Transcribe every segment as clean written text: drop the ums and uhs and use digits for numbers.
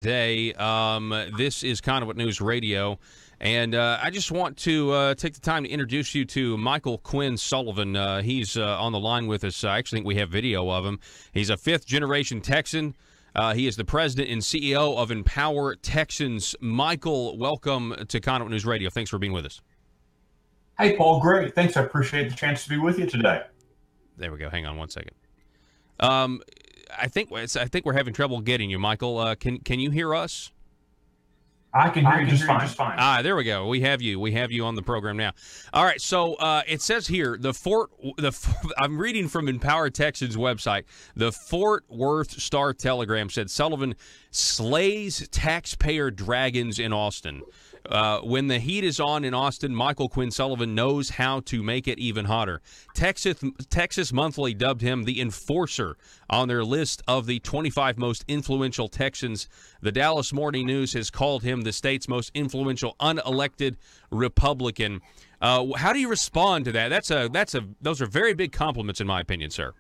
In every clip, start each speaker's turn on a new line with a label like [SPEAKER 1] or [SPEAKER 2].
[SPEAKER 1] Day. This is Conduit News Radio, and I just want to take the time to introduce you to Michael Quinn Sullivan. He's on the line with us. I actually think we have video of him. He's a fifth-generation Texan. He is the president and CEO of Empower Texans. Michael, welcome to Conduit News Radio. Thanks for being with us.
[SPEAKER 2] Hey, Paul. Great. Thanks. I appreciate the chance to be with you today.
[SPEAKER 1] There we go. Hang on one second. I think we're having trouble getting you, Michael. Can you hear us?
[SPEAKER 2] I can hear you just fine.
[SPEAKER 1] Ah, there we go. We have you. We have you on the program now. All right. So it says here I'm reading from Empower Texans website. The Fort Worth Star Telegram said Sullivan slays taxpayer dragons in Austin. When the heat is on in Austin, Michael Quinn Sullivan knows how to make it even hotter. Texas Monthly dubbed him the enforcer on their list of the 25 most influential Texans. The Dallas Morning News has called him the state's most influential unelected Republican. How do you respond to that? Those are very big compliments, in my opinion, sir.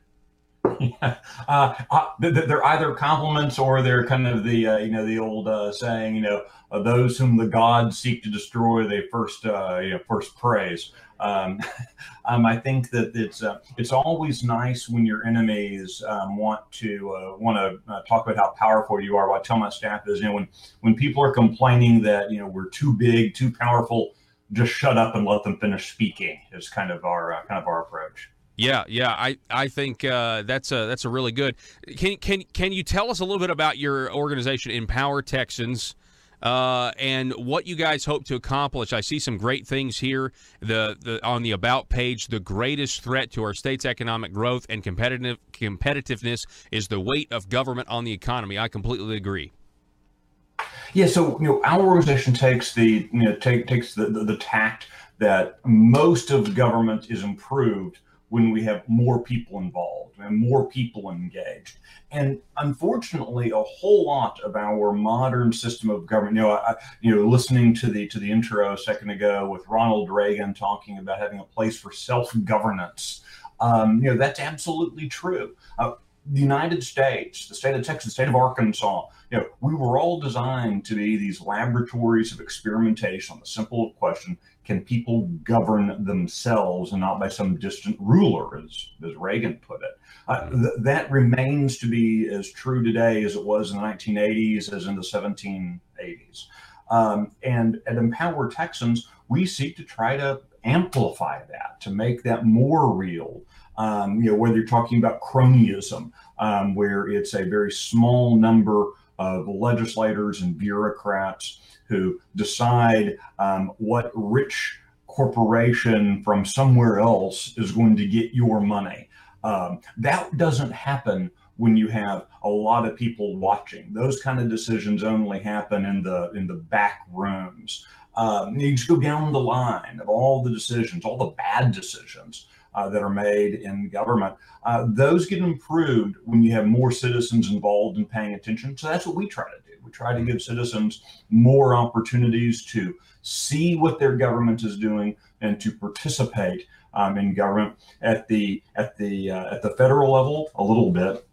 [SPEAKER 2] They're either compliments or they're kind of the old saying, those whom the gods seek to destroy, they first praise. I think that it's always nice when your enemies want to talk about how powerful you are. What I tell my staff is, when people are complaining that we're too big, too powerful, just shut up and let them finish speaking. Is kind of our approach.
[SPEAKER 1] Yeah, I think that's a really good. Can you tell us a little bit about your organization, Empower Texans, and what you guys hope to accomplish? I see some great things here. On the About page, the greatest threat to our state's economic growth and competitiveness is the weight of government on the economy. I completely agree.
[SPEAKER 2] Yeah, so our organization takes the tact that most of government is improved when we have more people involved and more people engaged. And unfortunately, a whole lot of our modern system of government, listening to the intro a second ago with Ronald Reagan talking about having a place for self-governance, that's absolutely true. The United States, the state of Texas, the state of Arkansas, we were all designed to be these laboratories of experimentation on the simple question, can people govern themselves and not by some distant ruler, as Reagan put it? That remains to be as true today as it was in the 1980s, as in the 1780s. And at Empower Texans, we seek to try to amplify that, to make that more real. Whether you're talking about cronyism, where it's a very small number of legislators and bureaucrats who decide what rich corporation from somewhere else is going to get your money. That doesn't happen when you have a lot of people watching. Those kind of decisions only happen in the back rooms. You just go down the line of all the decisions, all the bad decisions that are made in government. Those get improved when you have more citizens involved in paying attention. So that's what we try to do. We try to give citizens more opportunities to see what their government is doing and to participate in government at the federal level a little bit,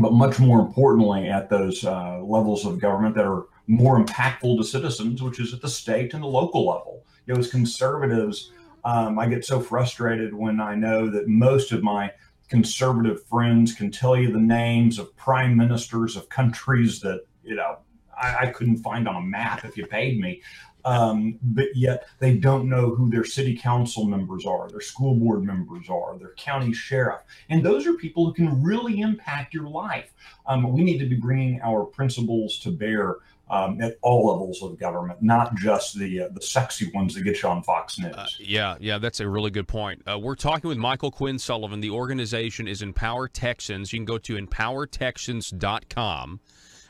[SPEAKER 2] but much more importantly at those levels of government that are more impactful to citizens, which is at the state and the local level. As conservatives, I get so frustrated when I know that most of my conservative friends can tell you the names of prime ministers of countries that, I couldn't find on a map if you paid me. But yet they don't know who their city council members are, their school board members are, their county sheriff. And those are people who can really impact your life. We need to be bringing our principles to bear at all levels of government, not just the sexy ones that get you on Fox News.
[SPEAKER 1] Yeah, that's a really good point. We're talking with Michael Quinn Sullivan. The organization is Empower Texans. You can go to empowertexans.com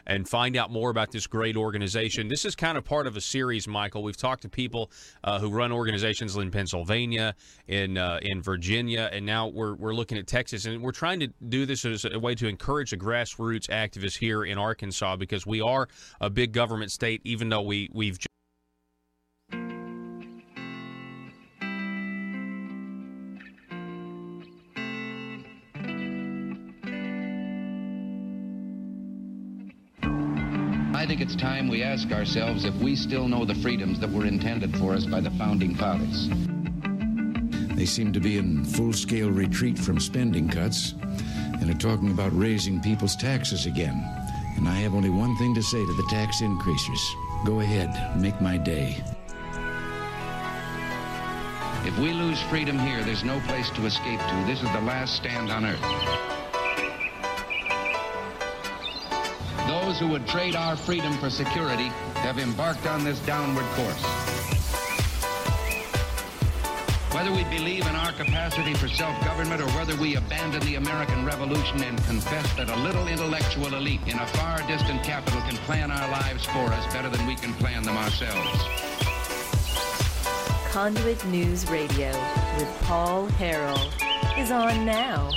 [SPEAKER 1] and find out more about this great organization. This is kind of part of a series, Michael. We've talked to people who run organizations in Pennsylvania, in Virginia, and now we're looking at Texas. And we're trying to do this as a way to encourage the grassroots activists here in Arkansas, because we are a big government state, even though we've
[SPEAKER 3] think it's time we ask ourselves if we still know the freedoms that were intended for us by the Founding Fathers.
[SPEAKER 4] They seem to be in full-scale retreat from spending cuts and are talking about raising people's taxes again. And I have only one thing to say to the tax increasers. Go ahead, make my day.
[SPEAKER 3] If we lose freedom here, there's no place to escape to. This is the last stand on earth. Those who would trade our freedom for security have embarked on this downward course. Whether we believe in our capacity for self-government or whether we abandon the American Revolution and confess that a little intellectual elite in a far distant capital can plan our lives for us better than we can plan them ourselves.
[SPEAKER 5] Conduit News Radio with Paul Harrell is on now.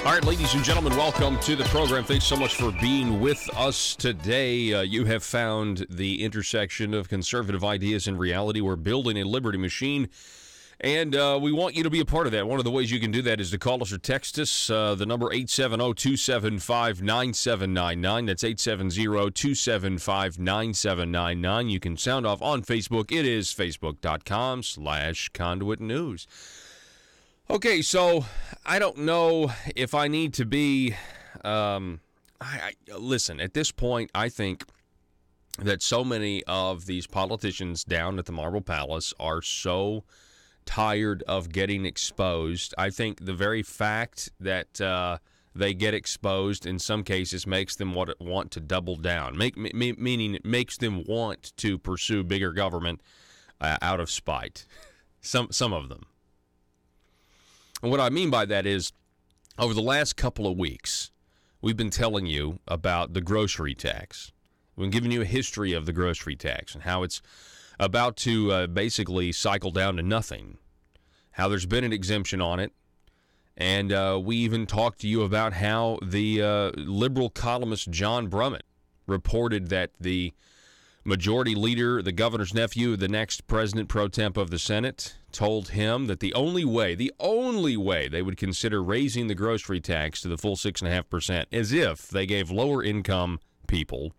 [SPEAKER 1] All right, ladies and gentlemen, welcome to the program. Thanks so much for being with us today. You have found the intersection of conservative ideas and reality. We're building a liberty machine, and we want you to be a part of that. One of the ways you can do that is to call us or text us. The number 870-275-9799. That's 870-275-9799. You can sound off on Facebook. It is facebook.com/Conduit News. Okay, so I don't know if I need to be, listen, at this point, I think that so many of these politicians down at the Marble Palace are so tired of getting exposed. I think the very fact that they get exposed in some cases makes them want to double down, meaning it makes them want to pursue bigger government out of spite, some of them. And what I mean by that is, over the last couple of weeks, we've been telling you about the grocery tax. We've been giving you a history of the grocery tax and how it's about to basically cycle down to nothing, how there's been an exemption on it, and we even talked to you about how the liberal columnist John Brummett reported that the Majority Leader, the governor's nephew, the next president pro temp of the Senate, told him that the only way they would consider raising the grocery tax to the full 6.5% is if they gave lower income people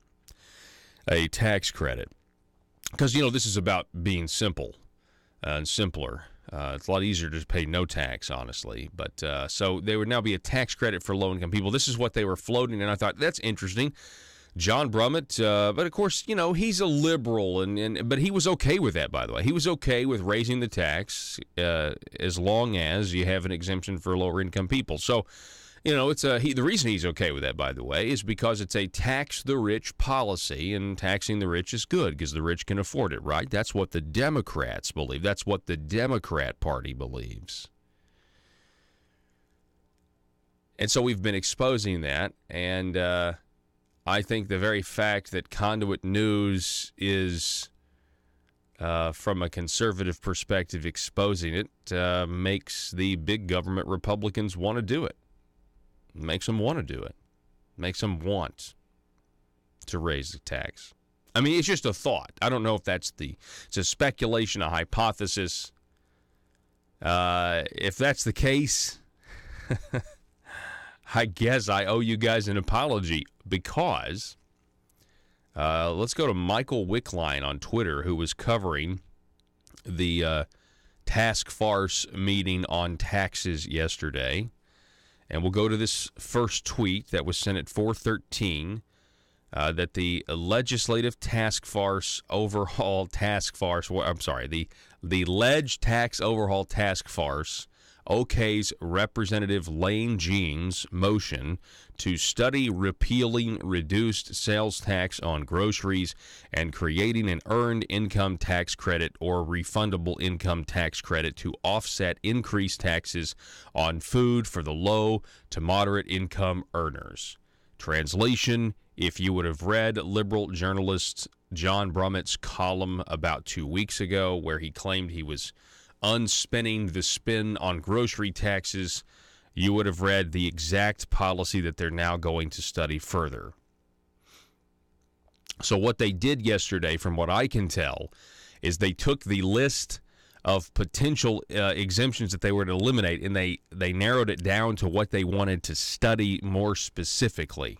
[SPEAKER 1] a tax credit. Because, this is about being simple and simpler. It's a lot easier to pay no tax, honestly. But so there would now be a tax credit for low-income people. This is what they were floating, and I thought, that's interesting. John Brummett, but of course, he's a liberal, but he was okay with that, by the way. He was okay with raising the tax as long as you have an exemption for lower-income people. So, it's the reason he's okay with that, by the way, is because it's a tax-the-rich policy, and taxing the rich is good because the rich can afford it, right? That's what the Democrats believe. That's what the Democrat Party believes. And so we've been exposing that, and I think the very fact that Conduit News is, from a conservative perspective, exposing it, makes the big government Republicans want to do it. Makes them want to do it. Makes them want to raise the tax. I mean, it's just a thought. I don't know if it's a speculation, a hypothesis. If that's the case, I guess I owe you guys an apology because let's go to Michael Wickline on Twitter, who was covering the task force meeting on taxes yesterday. And we'll go to this first tweet that was sent at 4:13, that the Legislative Task Force Overhaul Task Force, the Ledge Tax Overhaul Task Force okays Representative Lane Jean's motion to study repealing reduced sales tax on groceries and creating an earned income tax credit or refundable income tax credit to offset increased taxes on food for the low to moderate income earners. Translation: if you would have read liberal journalist John Brummett's column about 2 weeks ago where he claimed he was unspinning the spin on grocery taxes, you would have read the exact policy that they're now going to study further. So what they did yesterday, from what I can tell, is they took the list of potential exemptions that they were to eliminate, and they narrowed it down to what they wanted to study more specifically.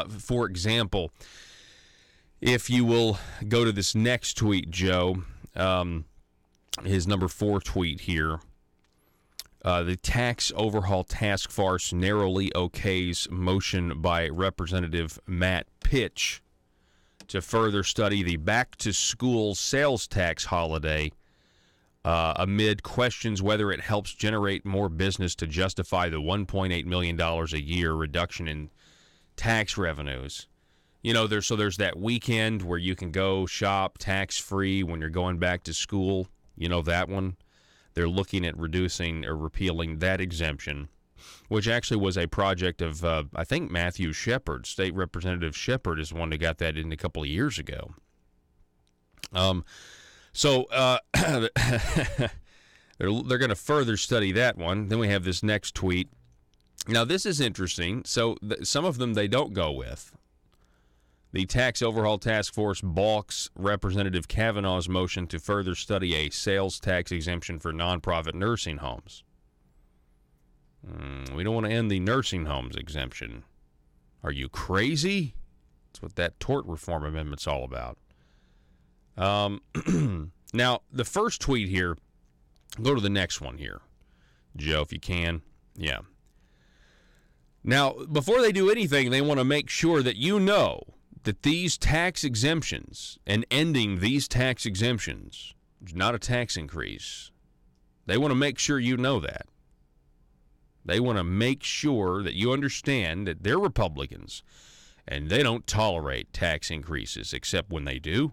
[SPEAKER 1] For example, If you will go to this next tweet, Joe, his number 4 tweet here. The Tax Overhaul Task Force narrowly okays motion by Representative Matt Pitch to further study the back-to-school sales tax holiday amid questions whether it helps generate more business to justify the $1.8 million a year reduction in tax revenues. You know, there's that weekend where you can go shop tax-free when you're going back to school. You know that one? They're looking at reducing or repealing that exemption, which actually was a project of, I think, Matthew Shepard. State Representative Shepard is the one that got that in a couple of years ago. So they're going to further study that one. Then we have this next tweet. Now, this is interesting. So some of them they don't go with. The Tax Overhaul Task Force balks Representative Kavanaugh's motion to further study a sales tax exemption for nonprofit nursing homes. We don't want to end the nursing homes exemption. Are you crazy? That's what that tort reform amendment's all about. Now, the first tweet here, go to the next one here, Joe, if you can. Yeah. Now, before they do anything, they want to make sure that you know that these tax exemptions and ending these tax exemptions is not a tax increase. They want to make sure you know that. They want to make sure that you understand that they're Republicans and they don't tolerate tax increases except when they do.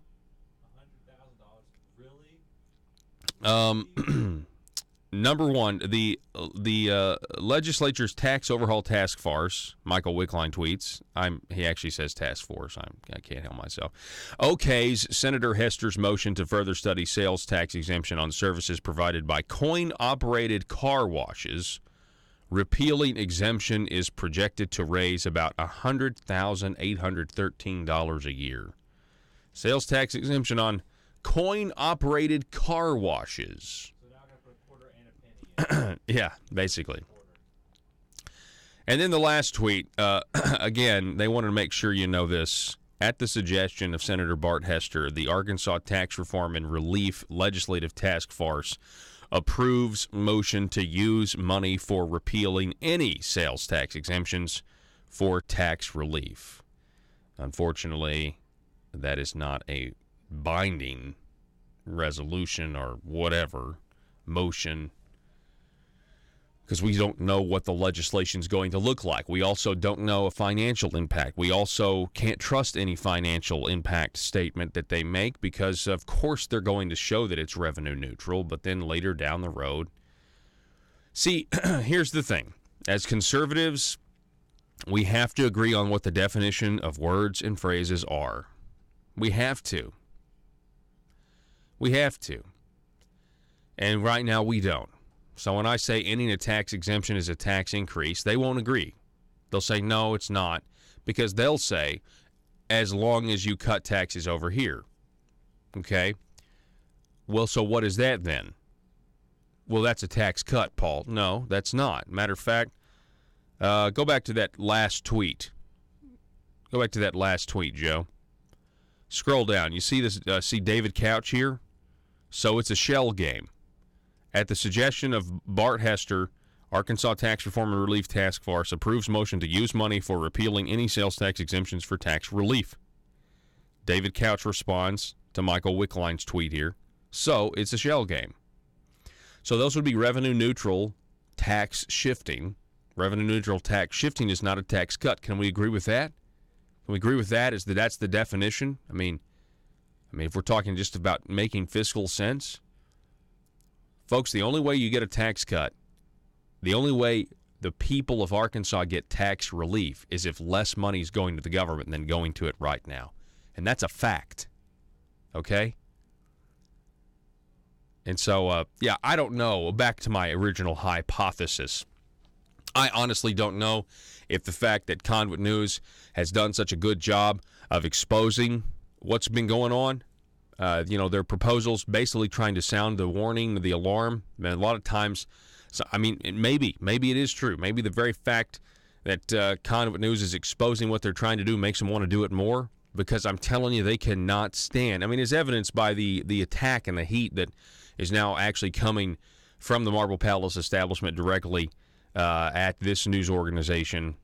[SPEAKER 1] $100,000, really? Number one, the legislature's Tax Overhaul Task Force, Michael Wickline tweets, he actually says task force, I can't help myself, okays Senator Hester's motion to further study sales tax exemption on services provided by coin-operated car washes. Repealing exemption is projected to raise about $100,813 a year. Sales tax exemption on coin-operated car washes. Yeah, basically. And then the last tweet, again, they wanted to make sure you know this. At the suggestion of Senator Bart Hester, the Arkansas Tax Reform and Relief Legislative Task Force approves motion to use money for repealing any sales tax exemptions for tax relief. Unfortunately, that is not a binding resolution or whatever motion, because we don't know what the legislation is going to look like. We also don't know a financial impact. We also can't trust any financial impact statement that they make because, of course, they're going to show that it's revenue neutral, but then later down the road. See, here's the thing. As conservatives, we have to agree on what the definition of words and phrases are. We have to. We have to. And right now we don't. So when I say ending a tax exemption is a tax increase, they won't agree. They'll say, no, it's not, because they'll say, as long as you cut taxes over here. Okay? Well, so what is that then? Well, that's a tax cut, Paul. No, that's not. Matter of fact, go back to that last tweet. Go back to that last tweet, Joe. Scroll down. You see this? See David Couch here? So it's a shell game. At the suggestion of Bart Hester, Arkansas Tax Reform and Relief Task Force approves motion to use money for repealing any sales tax exemptions for tax relief. David Couch responds to Michael Wickline's tweet here. So it's a shell game. So those would be revenue neutral tax shifting. Revenue neutral tax shifting is not a tax cut. Can we agree with that? Can we agree with that? That's the definition? I mean, if we're talking just about making fiscal sense. Folks, the only way you get a tax cut, the only way the people of Arkansas get tax relief is if less money is going to the government than going to it right now. And that's a fact. Okay? And so, I don't know. Back to my original hypothesis. I honestly don't know if the fact that Conduit News has done such a good job of exposing what's been going on, their proposals basically trying to sound the warning, the alarm. And a lot of times, maybe it is true. Maybe the very fact that Conduit News is exposing what they're trying to do makes them want to do it more. because I'm telling you, they cannot stand. I mean, as evidenced by the attack and the heat that is now actually coming from the Marble Palace establishment directly at this news organization.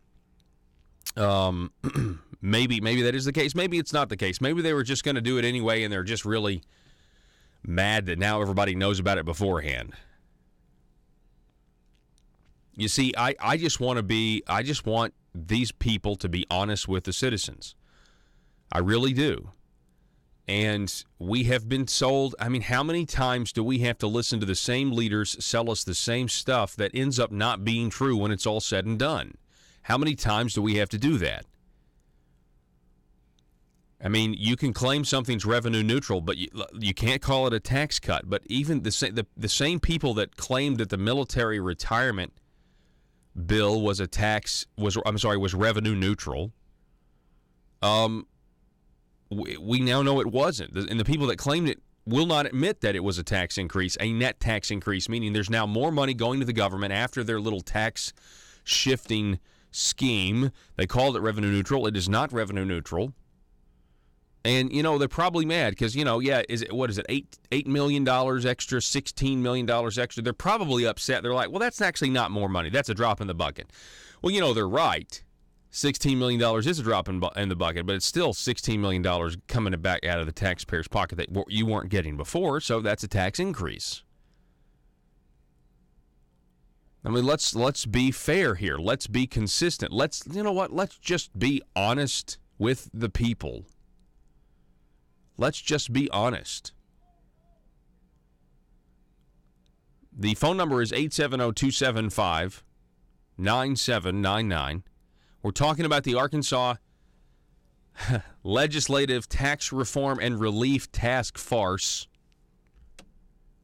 [SPEAKER 1] Maybe that is the case. Maybe it's not the case. Maybe they were just going to do it anyway, and they're just really mad that now everybody knows about it beforehand. You see, I just want these people to be honest with the citizens. I really do. And we have been sold. I mean, how many times do we have to listen to the same leaders sell us the same stuff that ends up not being true when it's all said and done? How many times do we have to do that? I mean, you can claim something's revenue neutral, but you can't call it a tax cut. But even the same people that claimed that the military retirement bill was revenue neutral. We now know it wasn't, and the people that claimed it will not admit that it was a tax increase, a net tax increase, meaning there's now more money going to the government after their little tax shifting scheme. They called it revenue neutral. It is not revenue neutral. And, they're probably mad because, what is it, $8 million extra, $16 million extra? They're probably upset. They're like, well, that's actually not more money. That's a drop in the bucket. Well, they're right. $16 million is a drop in the bucket, but it's still $16 million coming back out of the taxpayer's pocket that you weren't getting before, so that's a tax increase. I mean, let's be fair here. Let's be consistent. Let's just be honest with the people. Let's just be honest. The phone number is 870-275-9799. We're talking about the Arkansas Legislative Tax Reform and Relief Task Force.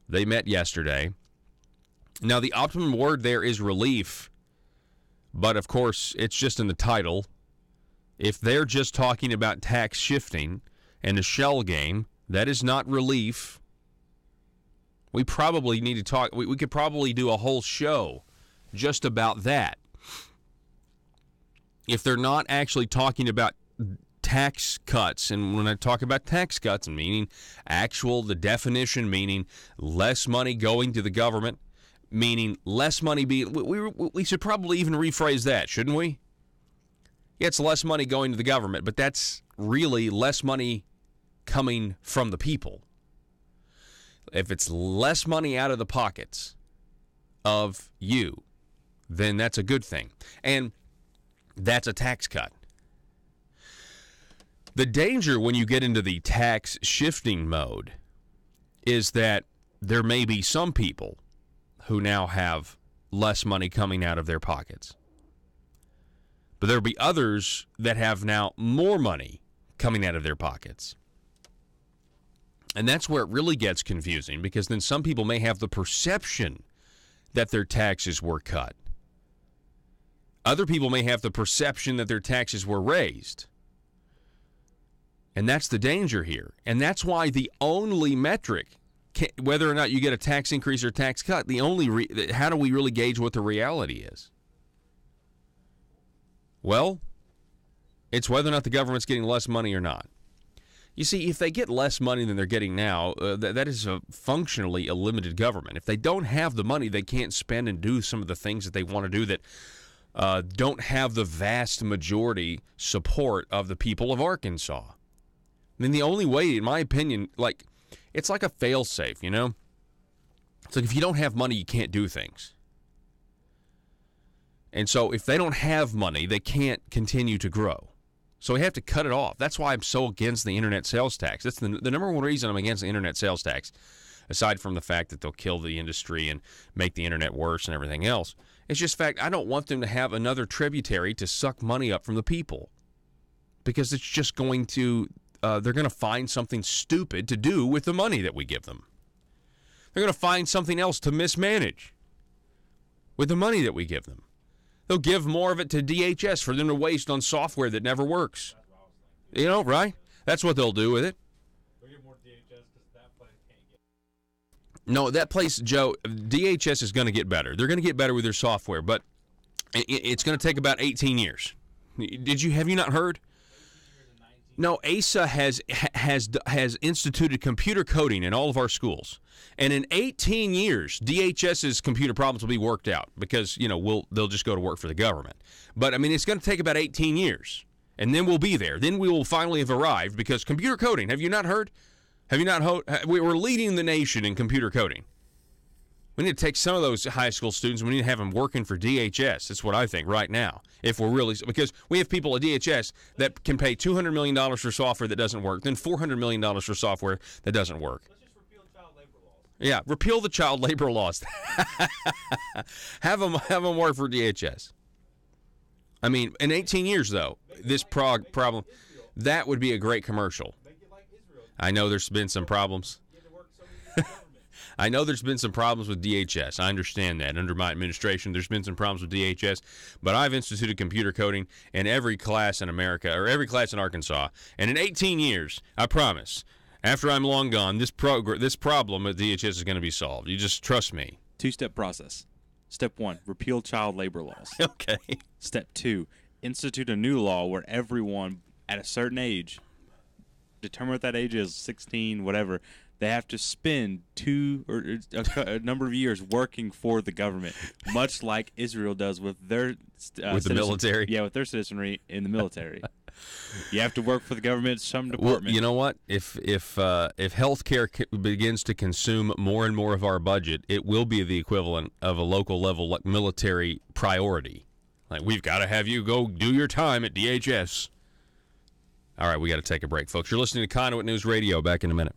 [SPEAKER 1] They met yesterday. Now, the optimum word there is relief, but of course, it's just in the title. If they're just talking about tax shifting and a shell game, that is not relief. We probably need to talk. We could probably do a whole show just about that. If they're not actually talking about tax cuts, and when I talk about tax cuts, and meaning the definition meaning less money going to the government, meaning less money being, we should probably even rephrase that, shouldn't we? Yeah, it's less money going to the government, but that's really less money coming from the people. If it's less money out of the pockets of you, then that's a good thing. And that's a tax cut. The danger when you get into the tax shifting mode is that there may be some people who now have less money coming out of their pockets. But there'll be others that have now more money coming out of their pockets. And that's where it really gets confusing, because then some people may have the perception that their taxes were cut. Other people may have the perception that their taxes were raised. And that's the danger here. And that's why the only metric, whether or not you get a tax increase or tax cut, how do we really gauge what the reality is? Well, it's whether or not the government's getting less money or not. You see, if they get less money than they're getting now, that is functionally a limited government. If they don't have the money, they can't spend and do some of the things that they want to do that don't have the vast majority support of the people of Arkansas. I mean, the only way, in my opinion, it's like a fail-safe, It's like if you don't have money, you can't do things. And so if they don't have money, they can't continue to grow. So we have to cut it off. That's why I'm so against the internet sales tax. That's the number one reason I'm against the internet sales tax, aside from the fact that they'll kill the industry and make the internet worse and everything else. It's just fact I don't want them to have another tributary to suck money up from the people, because it's just going to, they're going to find something stupid to do with the money that we give them. They're going to find something else to mismanage with the money that we give them. They'll give more of it to DHS for them to waste on software that never works. Right? That's what they'll do with it.
[SPEAKER 6] They'll give more to DHS because that place can't get.
[SPEAKER 1] No, that place, Joe, DHS is going to get better. They're going to get better with their software, but it's going to take about 18 years. Have you not heard? No, ASA has instituted computer coding in all of our schools, and in 18 years, DHS's computer problems will be worked out because they'll just go to work for the government. But I mean, it's going to take about 18 years, and then we'll be there. Then we will finally have arrived because computer coding. Have you not heard? Have you not heard? We're leading the nation in computer coding. We need to take some of those high school students and we need to have them working for DHS. That's what I think right now. If we're really, because we have people at DHS that can pay $200 million for software that doesn't work, then $400 million for software that doesn't work.
[SPEAKER 6] Let's just repeal child labor laws.
[SPEAKER 1] Yeah, repeal the child labor laws. have them work for DHS. I mean, in 18 years though, this problem, that would be a great commercial.
[SPEAKER 6] Make it like Israel.
[SPEAKER 1] I know there's been some problems.
[SPEAKER 6] You had to work so many years in government.
[SPEAKER 1] I know there's been some problems with DHS. I understand that. Under my administration, there's been some problems with DHS, but I've instituted computer coding in every class in America, or every class in Arkansas. And in 18 years, I promise, after I'm long gone, this problem at DHS is going to be solved. You just trust me.
[SPEAKER 7] Two-step process. Step 1, repeal child labor laws.
[SPEAKER 1] Okay.
[SPEAKER 7] Step 2, institute a new law where everyone at a certain age, determine what that age is, 16, whatever, they have to spend a number of years working for the government, much like Israel does with their
[SPEAKER 1] with the military.
[SPEAKER 7] Yeah, with their citizenry in the military. You have to work for the government, some department.
[SPEAKER 1] Well, you know what? If healthcare begins to consume more and more of our budget, it will be the equivalent of a local level like military priority. Like, we've got to have you go do your time at DHS. All right, we got to take a break, folks. You're listening to Conduit News Radio. Back in a minute.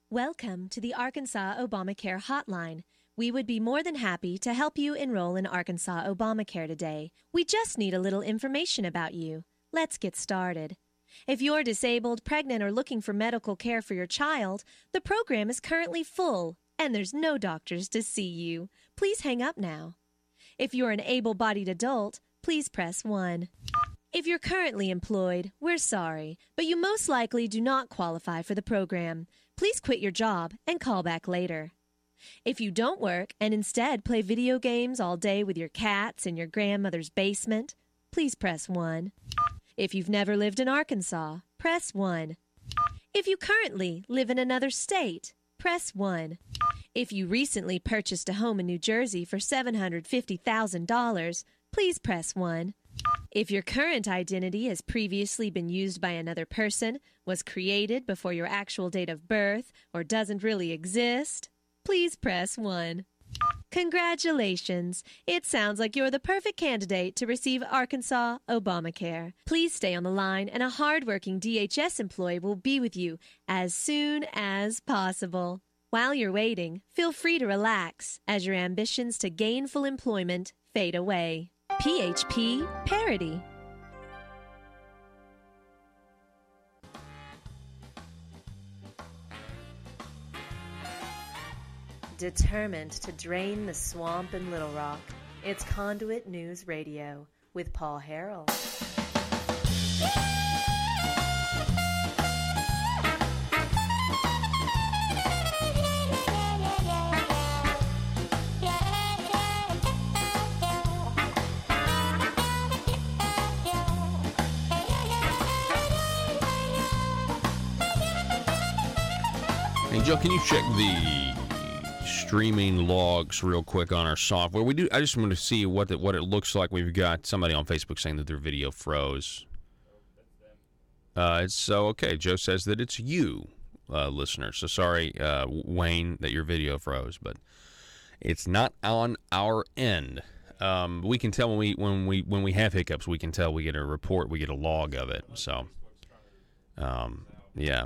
[SPEAKER 8] Welcome to the Arkansas Obamacare Hotline. We would be more than happy to help you enroll in Arkansas Obamacare today. We just need a little information about you. Let's get started. If you're disabled, pregnant, or looking for medical care for your child, the program is currently full, and there's no doctors to see you. Please hang up now. If you're an able-bodied adult, please press 1. If you're currently employed, we're sorry, but you most likely do not qualify for the program. Please quit your job and call back later. If you don't work and instead play video games all day with your cats in your grandmother's basement, please press 1. If you've never lived in Arkansas, press 1. If you currently live in another state, press 1. If you recently purchased a home in New Jersey for $750,000, please press 1. If your current identity has previously been used by another person, was created before your actual date of birth, or doesn't really exist, please press 1. Congratulations! It sounds like you're the perfect candidate to receive Arkansas Obamacare. Please stay on the line, and a hardworking DHS employee will be with you as soon as possible. While you're waiting, feel free to relax as your ambitions to gainful employment fade away. PHP Parody.
[SPEAKER 5] Determined to drain the swamp in Little Rock, it's Conduit News Radio with Paul Harrell.
[SPEAKER 1] Hey, Joe, can you check the streaming logs real quick on our software? I just want to see what it looks like. We've got somebody on Facebook saying that their video froze. It's so okay. Joe says that it's you, listener. So sorry, Wayne, that your video froze, but it's not on our end. We can tell when we have hiccups. We can tell. We get a report. We get a log of it. So, yeah.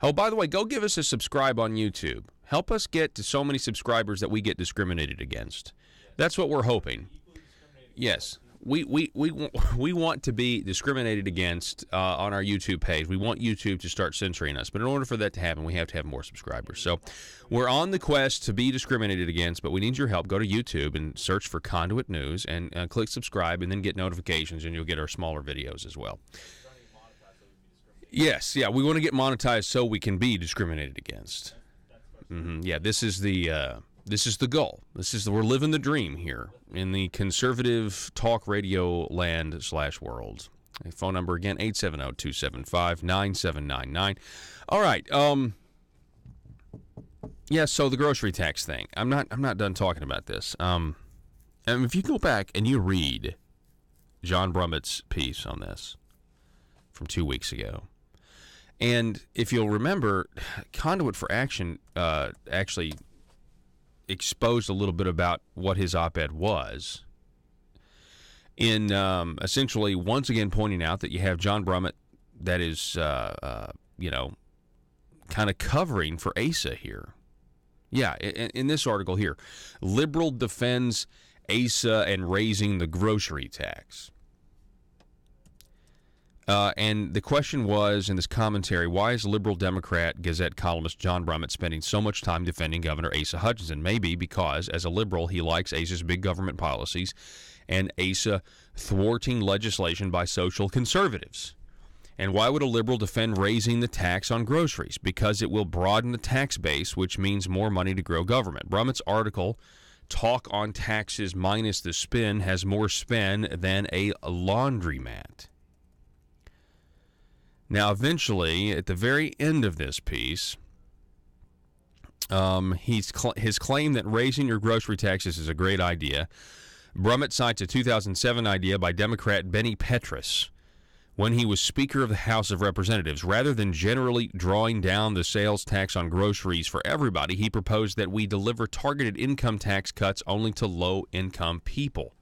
[SPEAKER 1] Oh, by the way, go give us a subscribe on YouTube. Help us get to so many subscribers that we get discriminated against. That's what we're hoping. Yes. We want to be discriminated against on our YouTube page. We want YouTube to start censoring us. But in order for that to happen, we have to have more subscribers. So we're on the quest to be discriminated against, but we need your help. Go to YouTube and search for Conduit News and click subscribe and then get notifications, and you'll get our smaller videos as well. Yes, yeah, we want to get monetized so we can be discriminated against. Yeah, this is the goal. We're living the dream here in the conservative talk radio land / world. Phone number again, 870-275-9799. All right. Yeah, so the grocery tax thing. I'm not done talking about this. And if you go back and you read John Brummett's piece on this from 2 weeks ago, and if you'll remember, Conduit for Action actually exposed a little bit about what his op-ed was in essentially once again pointing out that you have John Brummett that is, kind of covering for Asa here. Yeah, in this article here, liberal defends Asa and raising the grocery tax. And the question was, in this commentary, why is liberal Democrat Gazette columnist John Brummett spending so much time defending Governor Asa Hutchinson? Maybe because, as a liberal, he likes Asa's big government policies and Asa thwarting legislation by social conservatives. And why would a liberal defend raising the tax on groceries? Because it will broaden the tax base, which means more money to grow government. Brummett's article, Talk on Taxes Minus the Spin, has more spin than a laundromat. Now, eventually, at the very end of this piece, his claim that raising your grocery taxes is a great idea. Brummett cites a 2007 idea by Democrat Benny Petrus when he was Speaker of the House of Representatives. Rather than generally drawing down the sales tax on groceries for everybody, he proposed that we deliver targeted income tax cuts only to low-income people.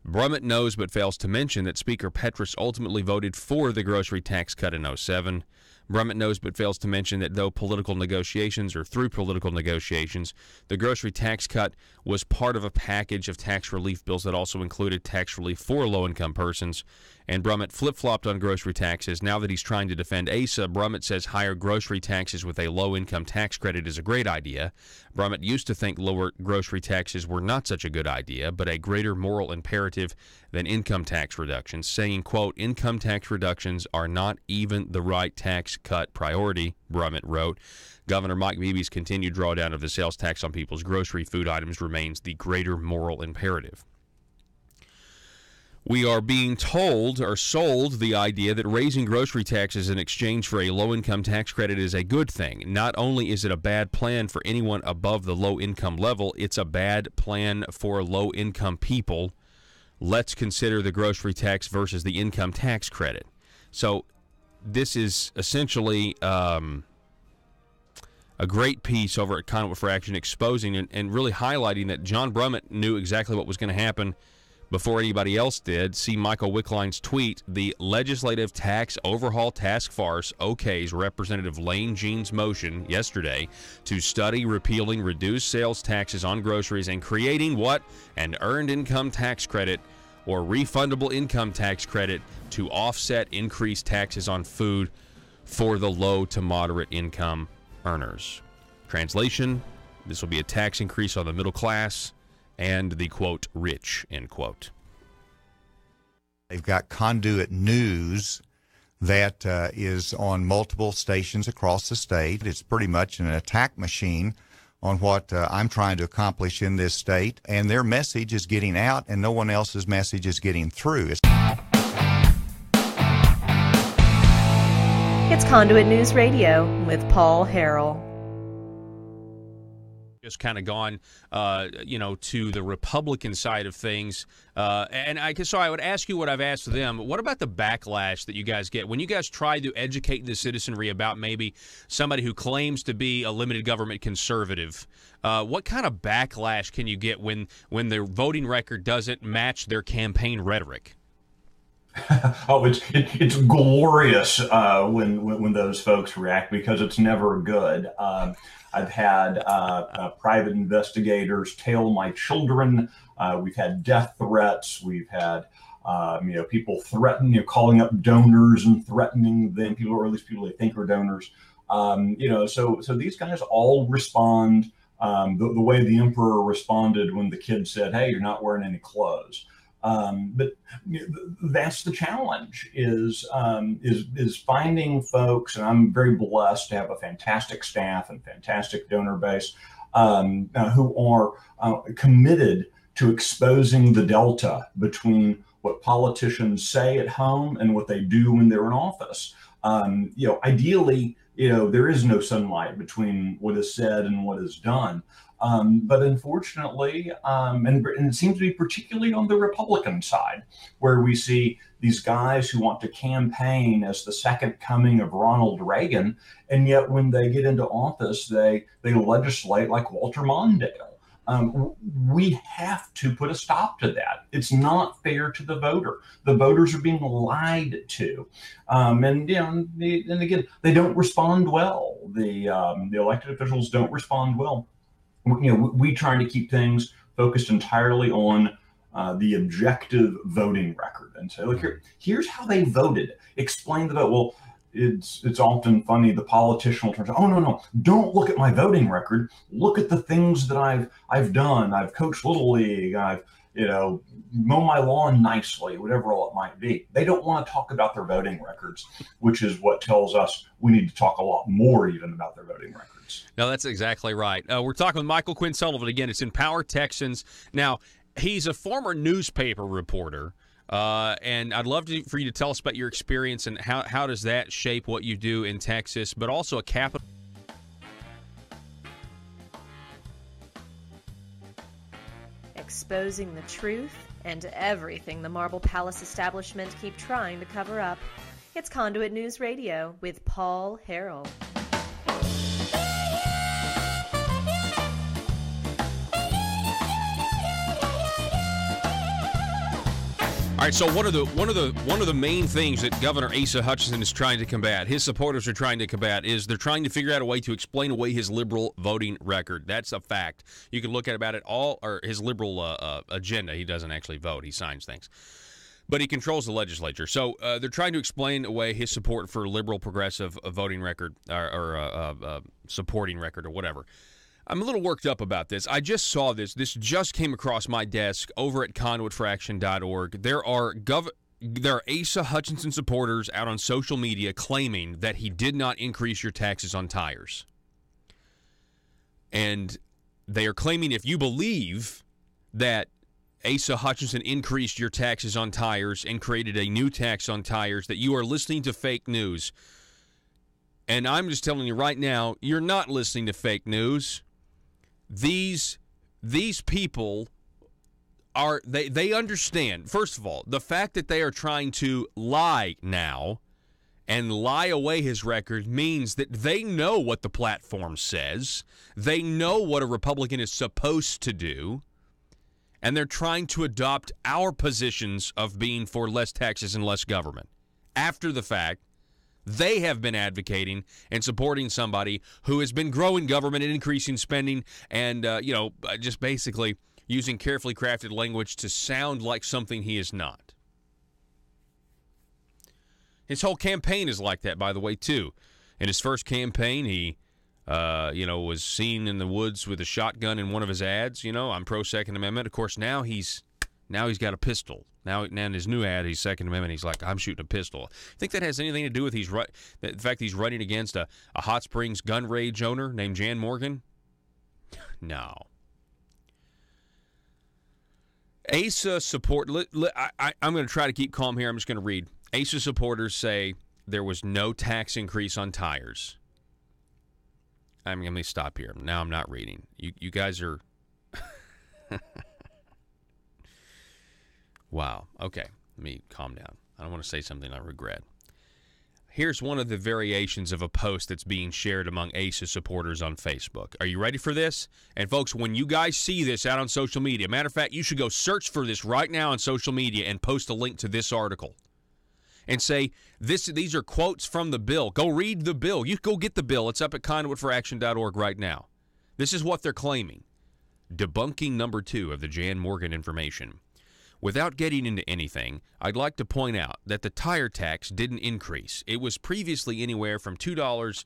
[SPEAKER 1] Brummett knows but fails to mention that Speaker Petrus ultimately voted for the grocery tax cut in 2007. Brummett knows but fails to mention that through political negotiations, the grocery tax cut was part of a package of tax relief bills that also included tax relief for low-income persons. And Brummett flip-flopped on grocery taxes. Now that he's trying to defend Asa, Brummett says higher grocery taxes with a low-income tax credit is a great idea. Brummett used to think lower grocery taxes were not such a good idea, but a greater moral imperative than income tax reductions, saying, quote, income tax reductions are not even the right tax cut priority, Brummett wrote. Governor Mike Beebe's continued drawdown of the sales tax on people's grocery food items remains the greater moral imperative. We are being told or sold the idea that raising grocery taxes in exchange for a low-income tax credit is a good thing. Not only is it a bad plan for anyone above the low-income level, it's a bad plan for low-income people. Let's consider the grocery tax versus the income tax credit. So this is essentially a great piece over at Conduit for Action exposing and really highlighting that John Brummett knew exactly what was going to happen before anybody else did. See Michael Wickline's tweet. The Legislative Tax Overhaul Task Force okays Representative Lane Jean's motion yesterday to study repealing reduced sales taxes on groceries and creating what? An earned income tax credit or refundable income tax credit to offset increased taxes on food for the low to moderate income earners. Translation, this will be a tax increase on the middle class and the, quote, rich, end quote.
[SPEAKER 9] They've got Conduit News that is on multiple stations across the state. It's pretty much an attack machine on what I'm trying to accomplish in this state, and their message is getting out, and no one else's message is getting through.
[SPEAKER 5] It's Conduit News Radio with Paul Harrell.
[SPEAKER 1] just kind of gone, to the Republican side of things. And I guess so. I would ask you what I've asked them. What about the backlash that you guys get when you guys try to educate the citizenry about maybe somebody who claims to be a limited government conservative? What kind of backlash can you get when their voting record doesn't match their campaign rhetoric?
[SPEAKER 2] Oh, it's glorious when those folks react, because it's never good. I've had private investigators tail my children. We've had death threats. We've had people threaten, calling up donors and threatening them, people, or at least people they think are donors. So these guys all respond the way the emperor responded when the kid said, "Hey, you're not wearing any clothes." But that's the challenge is finding folks, and I'm very blessed to have a fantastic staff and fantastic donor base who are committed to exposing the delta between what politicians say at home and what they do when they're in office. Ideally, there is no sunlight between what is said and what is done. But unfortunately, and it seems to be particularly on the Republican side, where we see these guys who want to campaign as the second coming of Ronald Reagan, and yet when they get into office, they legislate like Walter Mondale. We have to put a stop to that. It's not fair to the voter. The voters are being lied to, and again, they don't respond well. The elected officials don't respond well. We try to keep things focused entirely on the objective voting record and say, look, here's how they voted. Explain the vote. Well, it's often funny. The politician will turn to, oh, no, don't look at my voting record. Look at the things that I've done. I've coached Little League. I've mow my lawn nicely, whatever all it might be. They don't want to talk about their voting records, which is what tells us we need to talk a lot more even about their voting records.
[SPEAKER 1] No, that's exactly right. We're talking with Michael Quinn Sullivan. Again, it's Empower Texans. Now, he's a former newspaper reporter, and I'd love for you to tell us about your experience and how does that shape what you do in Texas, but also a capital.
[SPEAKER 5] Exposing the truth and everything the Marble Palace establishment keep trying to cover up. It's Conduit News Radio with Paul Harrell.
[SPEAKER 1] All right, so one of the main things that Governor Asa Hutchinson is trying to combat, his supporters are trying to combat, is they're trying to figure out a way to explain away his liberal voting record. That's a fact. You can look at about it all, or his liberal agenda. He doesn't actually vote; he signs things, but he controls the legislature. So they're trying to explain away his support for liberal progressive voting record or supporting record or whatever. I'm a little worked up about this. I just saw this. This just came across my desk over at conduitforaction.org. There are Asa Hutchinson supporters out on social media claiming that he did not increase your taxes on tires. And they are claiming if you believe that Asa Hutchinson increased your taxes on tires and created a new tax on tires, that you are listening to fake news. And I'm just telling you right now, you're not listening to fake news. These people are they understand. First of all, the fact that they are trying to lie now and lie away his record means that they know what the platform says. They know what a Republican is supposed to do. And they're trying to adopt our positions of being for less taxes and less government. After the fact, they have been advocating and supporting somebody who has been growing government and increasing spending and, just basically using carefully crafted language to sound like something he is not. His whole campaign is like that, by the way, too. In his first campaign, he, was seen in the woods with a shotgun in one of his ads. I'm pro-Second Amendment. Of course, now he's got a pistol. Now in his new ad, he's Second Amendment. He's like, I'm shooting a pistol. Think that has anything to do with the fact he's running against a Hot Springs gun rage owner named Jan Morgan? No. Asa support. I'm going to try to keep calm here. I'm just going to read. Asa supporters say there was no tax increase on tires. let me stop here. Now I'm not reading. You guys are... Wow. Okay. Let me calm down. I don't want to say something I regret. Here's one of the variations of a post that's being shared among ACES supporters on Facebook. Are you ready for this? And folks, when you guys see this out on social media, matter of fact, you should go search for this right now on social media and post a link to this article. And say, these are quotes from the bill. Go read the bill. You go get the bill. It's up at conduitforaction.org right now. This is what they're claiming. Debunking number 2 of the Jan Morgan information. Without getting into anything, I'd like to point out that the tire tax didn't increase. It was previously anywhere from $2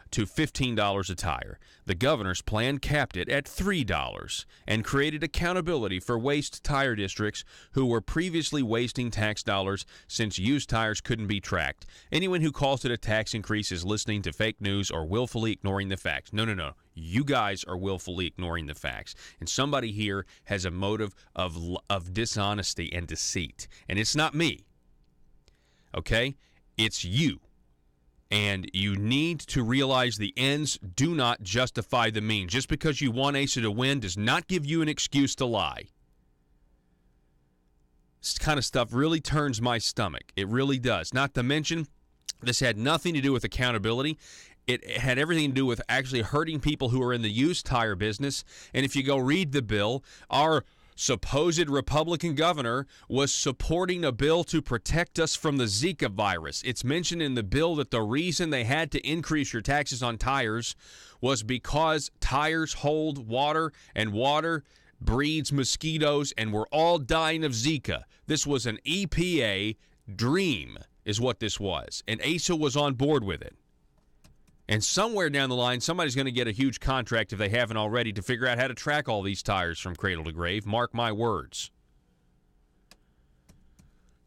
[SPEAKER 1] to $15 a tire. The governor's plan capped it at $3 and created accountability for waste tire districts who were previously wasting tax dollars since used tires couldn't be tracked. Anyone who calls it a tax increase is listening to fake news or willfully ignoring the facts. No. You guys are willfully ignoring the facts. And somebody here has a motive of dishonesty and deceit. And it's not me. Okay? It's you. And you need to realize the ends do not justify the means. Just because you want Asa to win does not give you an excuse to lie. This kind of stuff really turns my stomach. It really does. Not to mention, this had nothing to do with accountability. It had everything to do with actually hurting people who are in the used tire business. And if you go read the bill, our supposed Republican governor was supporting a bill to protect us from the Zika virus. It's mentioned in the bill that the reason they had to increase your taxes on tires was because tires hold water and water breeds mosquitoes and we're all dying of Zika. This was an EPA dream is what this was. And Asa was on board with it. And somewhere down the line, somebody's going to get a huge contract, if they haven't already, to figure out how to track all these tires from cradle to grave. Mark my words.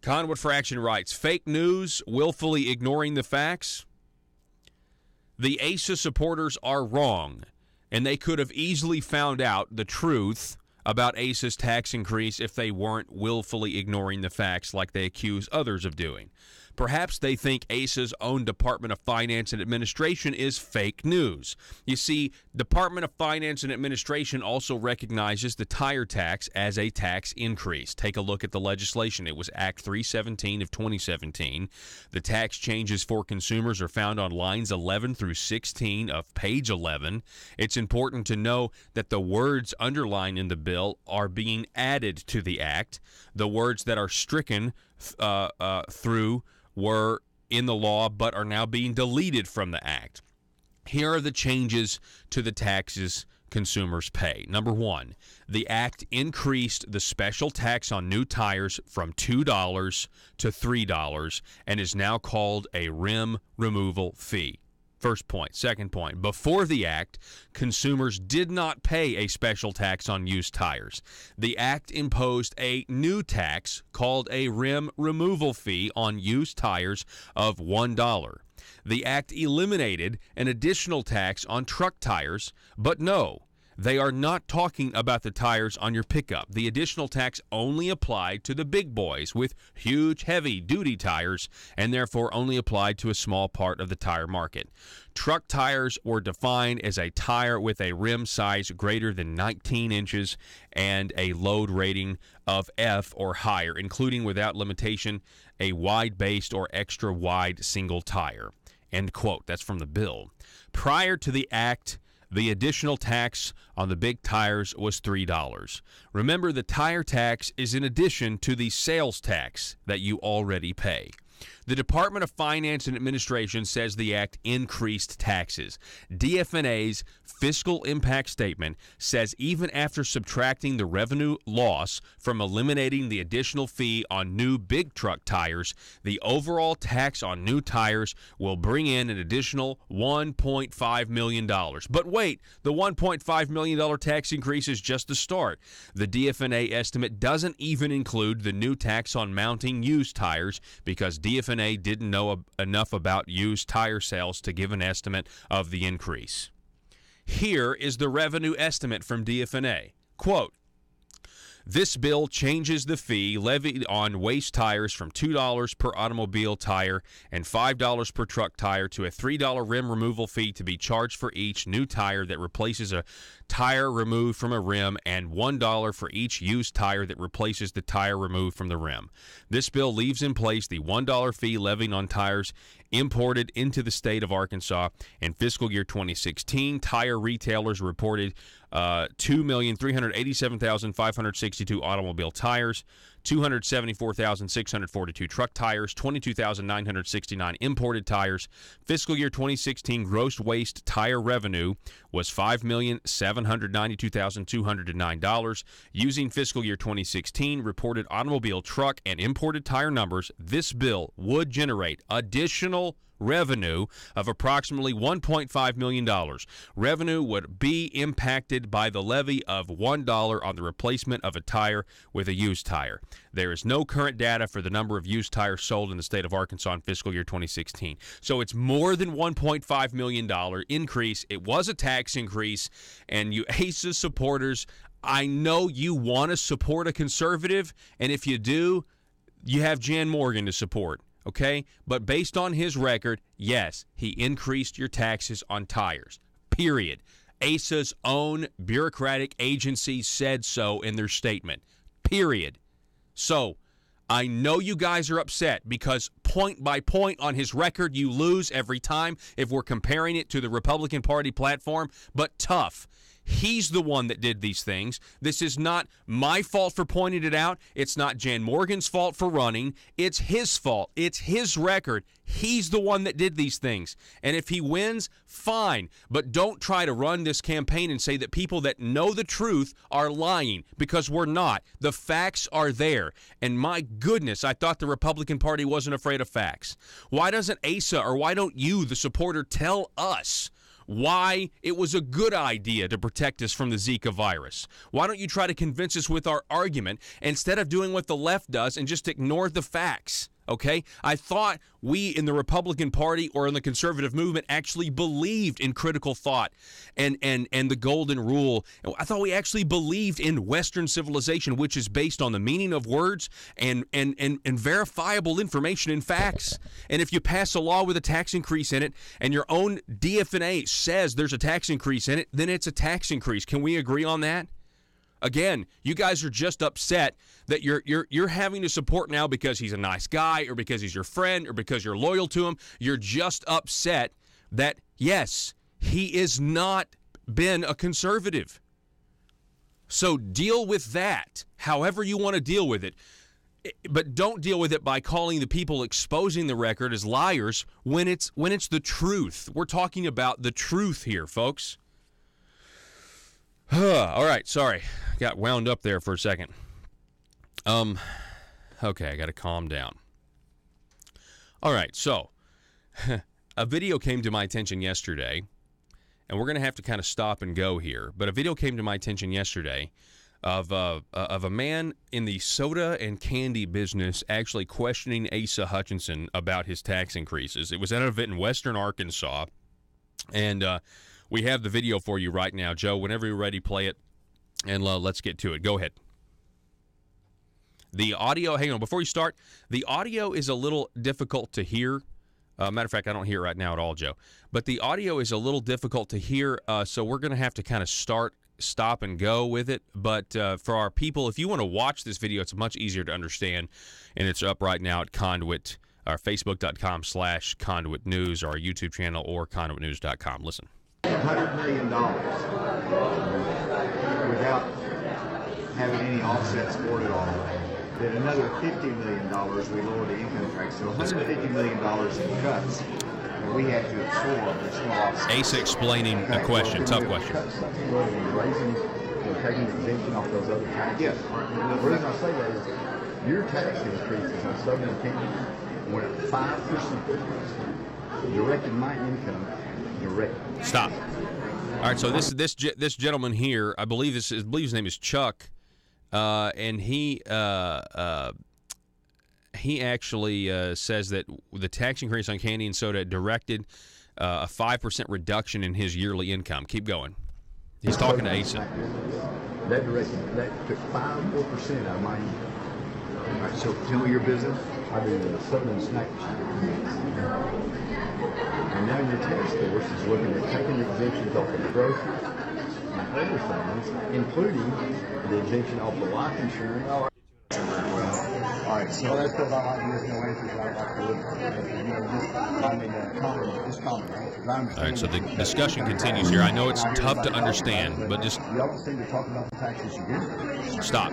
[SPEAKER 1] Conduit for Action writes, fake news, willfully ignoring the facts. The ASA supporters are wrong, and they could have easily found out the truth about ASA's tax increase if they weren't willfully ignoring the facts like they accuse others of doing. Perhaps they think ASA's own Department of Finance and Administration is fake news. You see, Department of Finance and Administration also recognizes the tire tax as a tax increase. Take a look at the legislation. It was Act 317 of 2017. The tax changes for consumers are found on lines 11 through 16 of page 11. It's important to know that the words underlined in the bill are being added to the act. The words that are stricken through were in the law but are now being deleted from the act. Here are the changes to the taxes consumers pay. Number 1, the act increased the special tax on new tires from $2 to $3 and is now called a rim removal fee. First point. Second point, before the act, consumers did not pay a special tax on used tires. The act imposed a new tax called a rim removal fee on used tires of $1. The act eliminated an additional tax on truck tires, but no, they are not talking about the tires on your pickup. The additional tax only applied to the big boys with huge, heavy-duty tires and therefore only applied to a small part of the tire market. Truck tires were defined as a tire with a rim size greater than 19 inches and a load rating of F or higher, including without limitation a wide-based or extra-wide single tire. End quote. That's from the bill. Prior to the act, the additional tax on the big tires was $3. Remember, the tire tax is in addition to the sales tax that you already pay. The Department of Finance and Administration says the act increased taxes. DFNA's fiscal impact statement says even after subtracting the revenue loss from eliminating the additional fee on new big truck tires, the overall tax on new tires will bring in an additional $1.5 million. But wait, the $1.5 million tax increase is just the start. The DFNA estimate doesn't even include the new tax on mounting used tires because DFNA didn't know enough about used tire sales to give an estimate of the increase. Here is the revenue estimate from DFNA. Quote, This bill changes the fee levied on waste tires from $2 per automobile tire and $5 per truck tire to a $3 rim removal fee to be charged for each new tire that replaces a tire removed from a rim and $1 for each used tire that replaces the tire removed from the rim. This bill leaves in place the $1 fee levied on tires imported into the state of Arkansas. In fiscal year 2016, tire retailers reported 2,387,562 automobile tires, 274,642 truck tires, 22,969 imported tires. Fiscal year 2016 gross waste tire revenue was $5,792,209. Using fiscal year 2016 reported automobile, truck, and imported tire numbers, this bill would generate additional revenue of approximately $1.5 million. Revenue would be impacted by the levy of $1 on the replacement of a tire with a used tire. There is no current data for the number of used tires sold in the state of Arkansas in fiscal year 2016. So it's more than $1.5 million increase. It was a tax increase, and you ASA supporters, I know you want to support a conservative, and if you do, you have Jan Morgan to support. Okay? But based on his record, yes, he increased your taxes on tires. Period. ASA's own bureaucratic agency said so in their statement. Period. So, I know you guys are upset because point by point on his record, you lose every time if we're comparing it to the Republican Party platform, but tough. He's the one that did these things. This is not my fault for pointing it out. It's not Jan Morgan's fault for running. It's his fault. It's his record. He's the one that did these things. And if he wins, fine. But don't try to run this campaign and say that people that know the truth are lying, because we're not. The facts are there. And my goodness, I thought the Republican Party wasn't afraid of facts. Why doesn't ASA, or why don't you, the supporter, tell us why it was a good idea to protect us from the Zika virus? Why don't you try to convince us with our argument instead of doing what the left does and just ignore the facts? Okay? I thought we in the Republican Party or in the conservative movement actually believed in critical thought and the golden rule. I thought we actually believed in Western civilization, which is based on the meaning of words and verifiable information and facts. And if you pass a law with a tax increase in it and your own DFNA says there's a tax increase in it, then it's a tax increase. Can we agree on that? Again, you guys are just upset that you're having to support now because he's a nice guy or because he's your friend or because you're loyal to him. You're just upset that, yes, he is not been a conservative. So deal with that however you want to deal with it. But don't deal with it by calling the people exposing the record as liars when it's the truth. We're talking about the truth here, folks. All right, sorry. Got wound up there for a second. Okay, I got to calm down. All right, so a video came to my attention yesterday, and we're going to have to kind of stop and go here, but a video came to my attention yesterday of a man in the soda and candy business actually questioning Asa Hutchinson about his tax increases. It was at an event in Western Arkansas, and we have the video for you right now. Joe, whenever you're ready, play it, and let's get to it. Go ahead. The audio, hang on, before you start, the audio is a little difficult to hear. Matter of fact, I don't hear it right now at all, Joe. But the audio is a little difficult to hear, so we're going to have to kind of stop and go with it. But for our people, if you want to watch this video, it's much easier to understand, and it's up right now at Conduit, our Facebook.com/Conduit News, our YouTube channel, or ConduitNews.com. Listen.
[SPEAKER 10] $100 million without having any offsets for it all. Then another $50 million we lowered the income tax. So $150 million in cuts that we had to absorb. There's no offset.
[SPEAKER 1] Asa explaining a question, tough question.
[SPEAKER 10] Raising, taking exemption off those other taxes. Yes. The reason I say that is your tax increases on soda and candy went up 5%. Directed my income.
[SPEAKER 1] Stop. All right, so this gentleman here, I believe his name is Chuck, and he actually says that the tax increase on candy and soda directed a 5% reduction in his yearly income. Keep going. He's talking to Asa.
[SPEAKER 10] That took 5% out of my income. All right, so tell me your business. I do the soda and snack machine. And now your task force is looking at taking exemptions off of the groceries and other things, including the exemption off the life insurance. All right, so that's because I like to no answers. I like to live. Just comment.
[SPEAKER 1] All right, so the discussion continues here. I know it's tough to understand, but just
[SPEAKER 10] you always seem to talk about the taxes you get.
[SPEAKER 1] stop.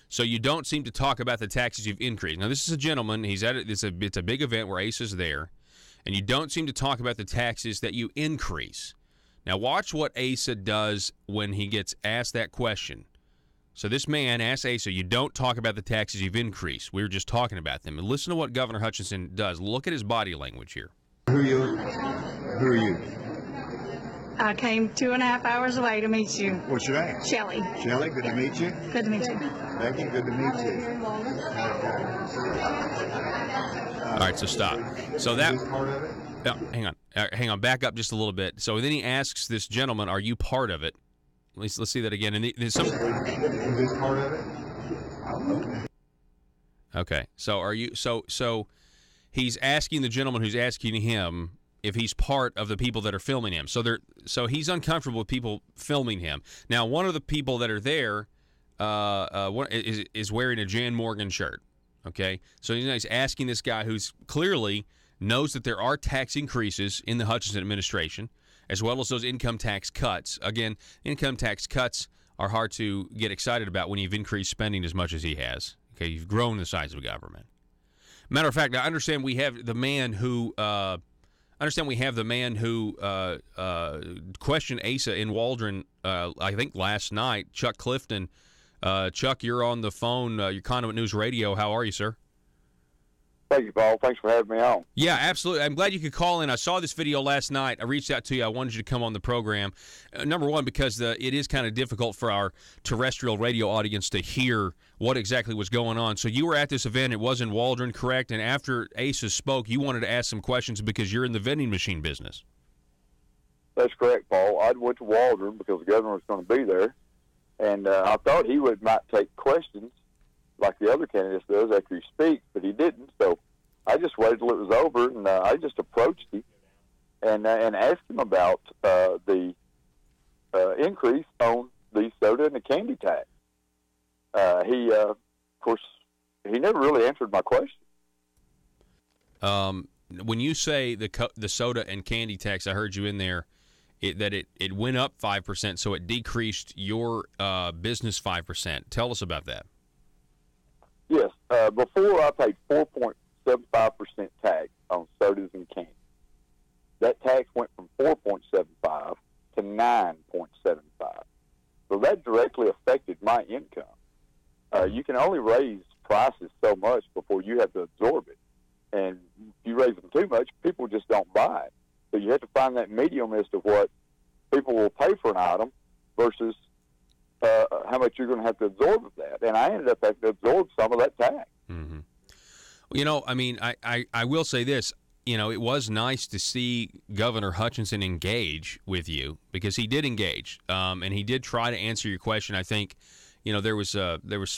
[SPEAKER 1] So you don't seem to talk about the taxes you've increased. Now, this is a gentleman. He's at it. It's a big event where Ace is there, and you don't seem to talk about the taxes that you increase. Now, watch what Asa does when he gets asked that question. So this man asks Asa, you don't talk about the taxes you've increased. We were just talking about them. And listen to what Governor Hutchinson does. Look at his body language here.
[SPEAKER 10] Who are you?
[SPEAKER 11] I came 2.5 hours away to meet you.
[SPEAKER 10] What's your name?
[SPEAKER 11] Shelley.
[SPEAKER 10] Shelley, good to meet you.
[SPEAKER 11] Good to meet you.
[SPEAKER 10] Becky, good to meet you.
[SPEAKER 1] All right, so stop. So that.
[SPEAKER 10] Is this part of it?
[SPEAKER 1] No, hang on. Back up just a little bit. So then he asks this gentleman, "Are you part of it?" Let's see that again. And
[SPEAKER 10] Is this part of it?
[SPEAKER 1] Okay. So are you? So he's asking the gentleman who's asking him if he's part of the people that are filming him. So he's uncomfortable with people filming him. Now, one of the people that are there is wearing a Jan Morgan shirt. Okay. So he's asking this guy who's clearly knows that there are tax increases in the Hutchinson administration, as well as those income tax cuts. Again, income tax cuts are hard to get excited about when you've increased spending as much as he has. Okay, you've grown the size of government. Matter of fact, I understand we have the man who questioned Asa in Waldron. I think last night, Chuck Clifton. Chuck, you're on the phone. Your Conduit News Radio. How are you, sir?
[SPEAKER 12] Thank you, Paul. Thanks for having me on.
[SPEAKER 1] Yeah, absolutely. I'm glad you could call in. I saw this video last night. I reached out to you. I wanted you to come on the program. Number one, because it is kind of difficult for our terrestrial radio audience to hear what exactly was going on. So you were at this event. It was in Waldron, correct? And after Asa spoke, you wanted to ask some questions because you're in the vending machine business.
[SPEAKER 12] That's correct, Paul. I went to Waldron because the governor was going to be there, and I thought he might take questions like the other candidates does after he speaks, but he didn't. So I just waited till it was over, and I just approached him and asked him about the increase on the soda and the candy tax. He, of course, he never really answered my question.
[SPEAKER 1] When you say the soda and candy tax, I heard you in there that it went up 5%, so it decreased your business 5%. Tell us about that.
[SPEAKER 12] Yes. Before I paid 4.75% tax on sodas and candy. That tax went from 4.75 to 9.75. So that directly affected my income. You can only raise prices so much before you have to absorb it. And if you raise them too much, people just don't buy it. So you have to find that medium as to what people will pay for an item versus how much you're going to have to absorb of that. And I ended up having to absorb some of that tax.
[SPEAKER 1] Mm-hmm. You know, I mean, I will say this. You know, it was nice to see Governor Hutchinson engage with you because he did engage, and he did try to answer your question. I think, you know, there was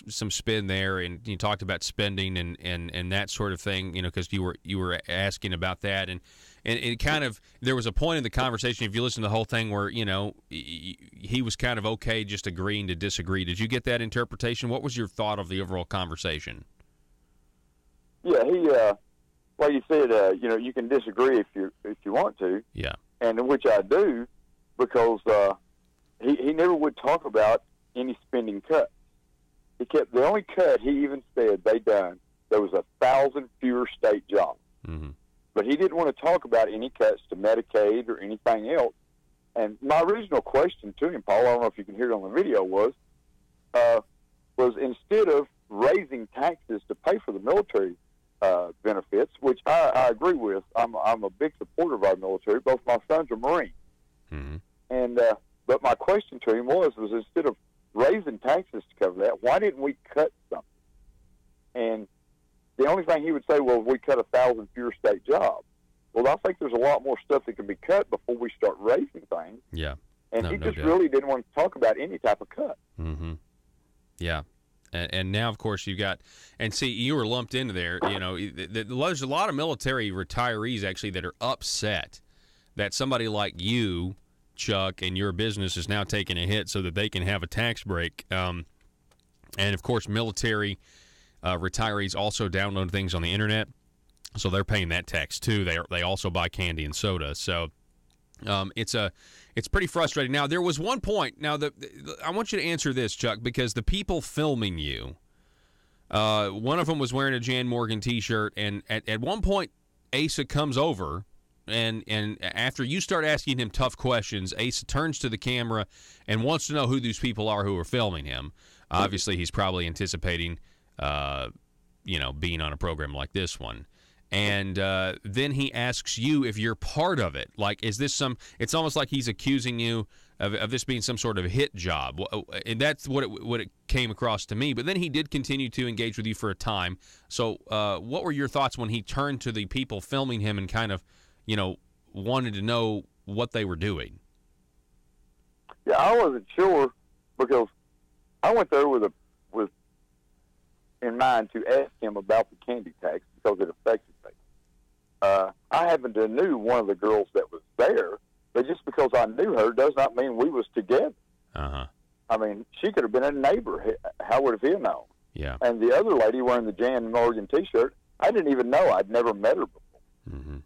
[SPEAKER 1] some spin there, and you talked about spending and that sort of thing. You know, because you were asking about that, and it kind of there was a point in the conversation, if you listen to the whole thing, where you know he was kind of okay just agreeing to disagree. Did you get that interpretation? What was your thought of the overall conversation?
[SPEAKER 12] Yeah, he like you said, you know, you can disagree if you want to.
[SPEAKER 1] Yeah.
[SPEAKER 12] And in which I do, because he never would talk about any spending cuts. He kept the only cut he even said there was 1,000 fewer state jobs.
[SPEAKER 1] Mm-hmm.
[SPEAKER 12] But he didn't want to talk about any cuts to Medicaid or anything else. And my original question to him, Paul, I don't know if you can hear it on the video, was instead of raising taxes to pay for the military benefits, which I agree with. I'm a big supporter of our military. Both my sons are Marines.
[SPEAKER 1] Mm-hmm.
[SPEAKER 12] And but my question to him was instead of raising taxes to cover that, why didn't we cut something? And the only thing he would say, well, we cut 1,000 fewer state jobs. Well, I think there's a lot more stuff that can be cut before we start raising things.
[SPEAKER 1] Yeah.
[SPEAKER 12] And
[SPEAKER 1] No,
[SPEAKER 12] he
[SPEAKER 1] no
[SPEAKER 12] just
[SPEAKER 1] doubt.
[SPEAKER 12] really didn't want to talk about any type of cut.
[SPEAKER 1] Mm-hmm. Yeah. And now, of course, you got, and see, you were lumped into there. You know, there's a lot of military retirees actually that are upset that somebody like you, Chuck, and your business is now taking a hit so that they can have a tax break. And of course, military retirees also download things on the internet, so they're paying that tax too. They also buy candy and soda. So it's pretty frustrating. Now, there was one point. Now, I want you to answer this, Chuck, because the people filming you, one of them was wearing a Jan Morgan T-shirt, and at one point, Asa comes over, and after you start asking him tough questions, Asa turns to the camera and wants to know who these people are who are filming him. Obviously, he's probably anticipating, being on a program like this one. And then he asks you if you're part of it. Like, is this it's almost like he's accusing you of this being some sort of hit job. And that's what it came across to me. But then he did continue to engage with you for a time. So what were your thoughts when he turned to the people filming him and kind of, wanted to know what they were doing?
[SPEAKER 12] Yeah, I wasn't sure because I went there with in mind to ask him about the candy tax because it affected me. I happened to knew one of the girls that was there, but just because I knew her does not mean we was together.
[SPEAKER 1] Uh-huh.
[SPEAKER 12] I mean, she could have been a neighbor. How would have he known?
[SPEAKER 1] Yeah.
[SPEAKER 12] And the other lady wearing the Jan Morgan T-shirt, I didn't even know. I'd never met her before.
[SPEAKER 1] Mm-hmm.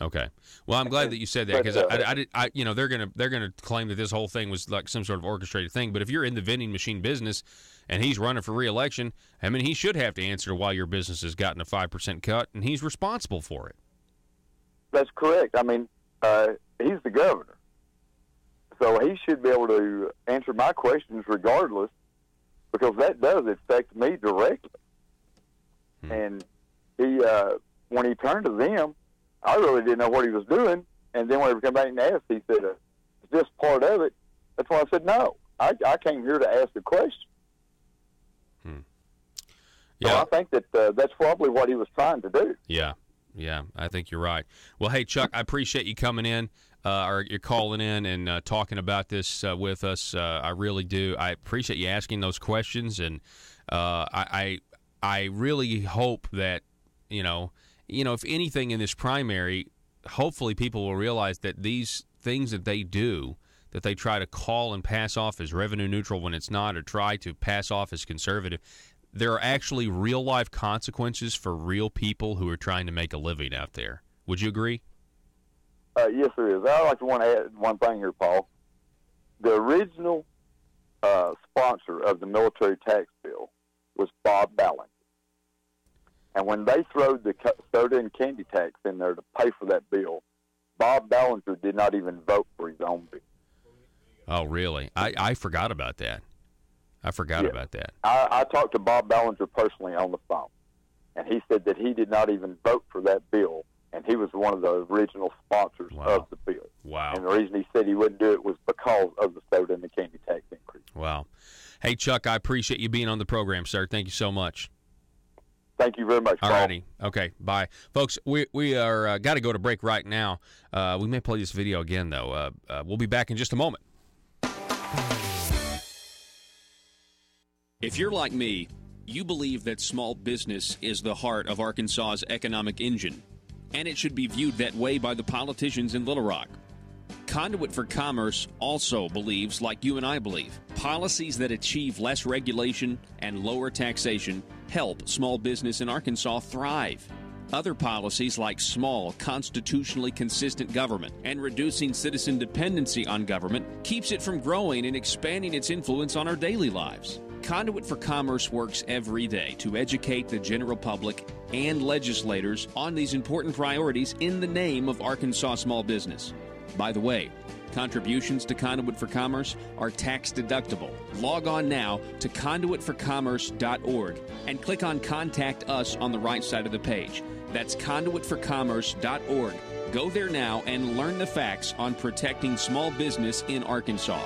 [SPEAKER 1] Okay. Well, I'm glad that you said that because they're gonna claim that this whole thing was like some sort of orchestrated thing. But if you're in the vending machine business and he's running for re-election, I mean, he should have to answer why your business has gotten a 5% cut, and he's responsible for it.
[SPEAKER 12] That's correct. I mean, he's the governor, so he should be able to answer my questions regardless, because that does affect me directly. And he, when he turned to them, I really didn't know what he was doing. And then when he came back and asked, he said, "Is this part of it?" That's why I said, "No, I came here to ask a question."
[SPEAKER 1] Yeah.
[SPEAKER 12] So I think that that's probably what he was trying to do.
[SPEAKER 1] Yeah. Yeah, I think you're right. Well, hey, Chuck, I appreciate you coming in, or you're calling in and talking about this with us. I really do. I appreciate you asking those questions, and I really hope that, if anything in this primary, hopefully people will realize that these things that they do, that they try to call and pass off as revenue neutral when it's not, or try to pass off as conservative, there are actually real-life consequences for real people who are trying to make a living out there. Would you agree?
[SPEAKER 12] Yes, there is. I like to want to add one thing here, Paul. The original sponsor of the military tax bill was Bob Ballinger. And when they threw the soda and candy tax in there to pay for that bill, Bob Ballinger did not even vote for his own bill.
[SPEAKER 1] Oh, really? I forgot about that. About that.
[SPEAKER 12] I talked to Bob Ballinger personally on the phone, and he said that he did not even vote for that bill, and he was one of the original sponsors of the bill.
[SPEAKER 1] Wow.
[SPEAKER 12] And the reason he said he wouldn't do it was because of the soda and the candy tax increase.
[SPEAKER 1] Wow. Hey, Chuck, I appreciate you being on the program, sir. Thank you so much.
[SPEAKER 12] Thank you very much, Paul.
[SPEAKER 1] All righty. Okay, bye. Folks, we are got to go to break right now. We may play this video again, though. We'll be back in just a moment. If you're like me, you believe that small business is the heart of Arkansas's economic engine, and it should be viewed that way by the politicians in Little Rock. Conduit for Commerce also believes, like you and I believe, policies that achieve less regulation and lower taxation help small business in Arkansas thrive. Other policies like small, constitutionally consistent government and reducing citizen dependency on government keeps it from growing and expanding its influence on our daily lives. Conduit for Commerce works every day to educate the general public and legislators on these important priorities in the name of Arkansas small business. By the way, contributions to Conduit for Commerce are tax deductible. Log on now to conduitforcommerce.org and click on Contact Us on the right side of the page. That's conduitforcommerce.org. Go there now and learn the facts on protecting small business in Arkansas.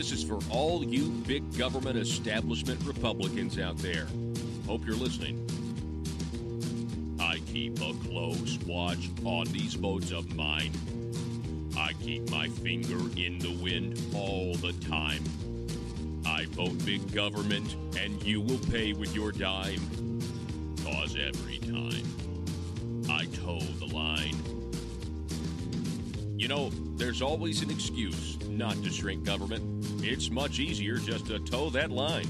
[SPEAKER 13] This is for all you big government establishment Republicans out there. Hope you're listening. I keep a close watch on these votes of mine. I keep my finger in the wind all the time. I vote big government, and you will pay with your dime. 'Cause every time I toe the line. You know, there's always an excuse not to shrink government. It's much easier just to toe that line.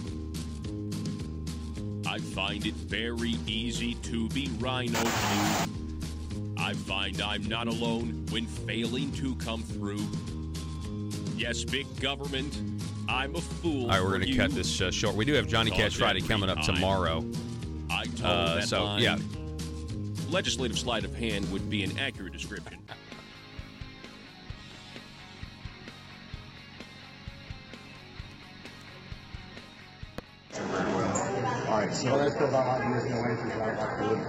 [SPEAKER 13] I find it very easy to be rhino blue. I find I'm not alone when failing to come through. Yes, big government, I'm a fool.
[SPEAKER 1] All right, we're going to cut this short. We do have Johnny Cash Friday coming up tomorrow.
[SPEAKER 13] I toe that line.
[SPEAKER 1] Yeah.
[SPEAKER 13] Legislative sleight of hand would be an accurate description.
[SPEAKER 10] All right, so that's what I like to listen to answers. I like to listen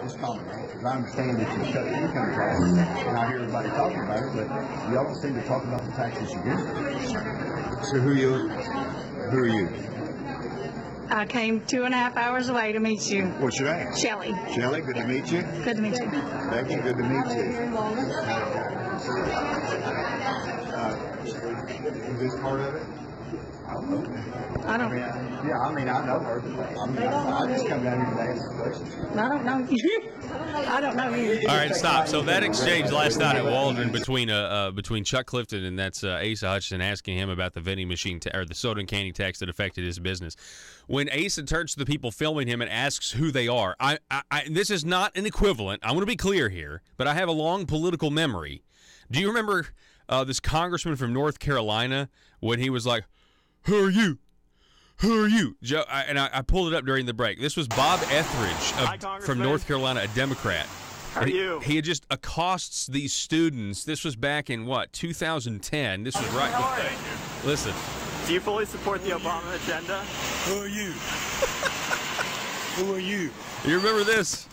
[SPEAKER 10] just common, because I understand that you cut the income tax, and I hear everybody talking about it, but y'all don't seem to talk about the taxes you get. So who are you?
[SPEAKER 11] I came 2.5 hours away to meet you.
[SPEAKER 10] What's your name?
[SPEAKER 11] Shelley.
[SPEAKER 10] Shelley, good to meet you.
[SPEAKER 11] Good to meet you.
[SPEAKER 10] Becky, good to meet you. Is this part of it?
[SPEAKER 11] I don't.
[SPEAKER 10] I know her. I just come down here today and ask questions.
[SPEAKER 11] I don't know you. I don't know you.
[SPEAKER 1] All right, stop. So that exchange last night at Waldron between Chuck Clifton and that's Asa Hutchinson asking him about the vending machine or the soda and candy tax that affected his business. When Asa turns to the people filming him and asks who they are, this is not an equivalent. I want to be clear here, but I have a long political memory. Do you remember this congressman from North Carolina when he was like, "Who are you? Who are you?" Joe, I pulled it up during the break. This was Bob Etheridge from North Carolina, a Democrat.
[SPEAKER 14] How are you?
[SPEAKER 1] He had just accosts these students. This was back in, 2010. This was right. Listen.
[SPEAKER 14] Do you fully support the Obama agenda?
[SPEAKER 1] Who are you? Who are you? You remember this?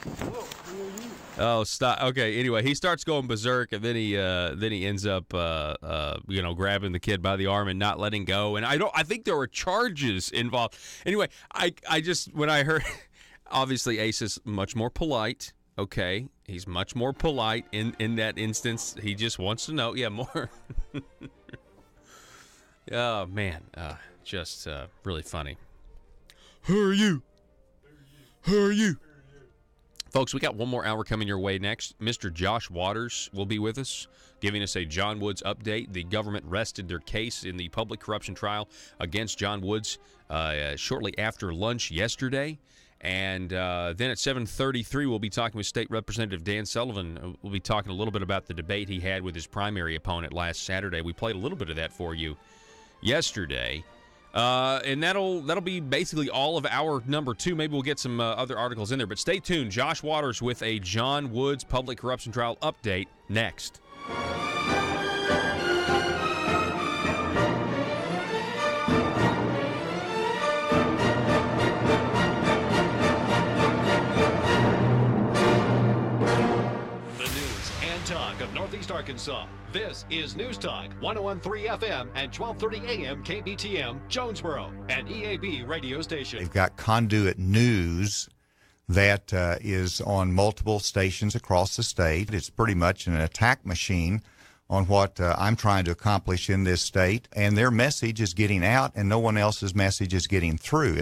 [SPEAKER 1] Oh, stop. Okay, anyway, he starts going berserk, and then he ends up grabbing the kid by the arm and not letting go. And I think there were charges involved. Anyway, I just, when I heard, obviously Ace is much more polite. Okay, he's much more polite in that instance. He just wants to know, more. Oh man, just really funny. Who are you? Who are you? Folks, we got one more hour coming your way next. Mr. Josh Waters will be with us, giving us a John Woods update. The government rested their case in the public corruption trial against John Woods shortly after lunch yesterday. And then at 7:33, we'll be talking with State Representative Dan Sullivan. We'll be talking a little bit about the debate he had with his primary opponent last Saturday. We played a little bit of that for you yesterday. And that'll be basically all of our number 2. Maybe we'll get some other articles in there. But stay tuned. Josh Waters with a John Woods public corruption trial update next.
[SPEAKER 15] Talk of Northeast Arkansas. This is News Talk 101.3 FM and 12:30 AM KBTM, Jonesboro, an EAB radio station.
[SPEAKER 9] They've got Conduit News that is on multiple stations across the state. It's pretty much an attack machine on what I'm trying to accomplish in this state, and their message is getting out, and no one else's message is getting through.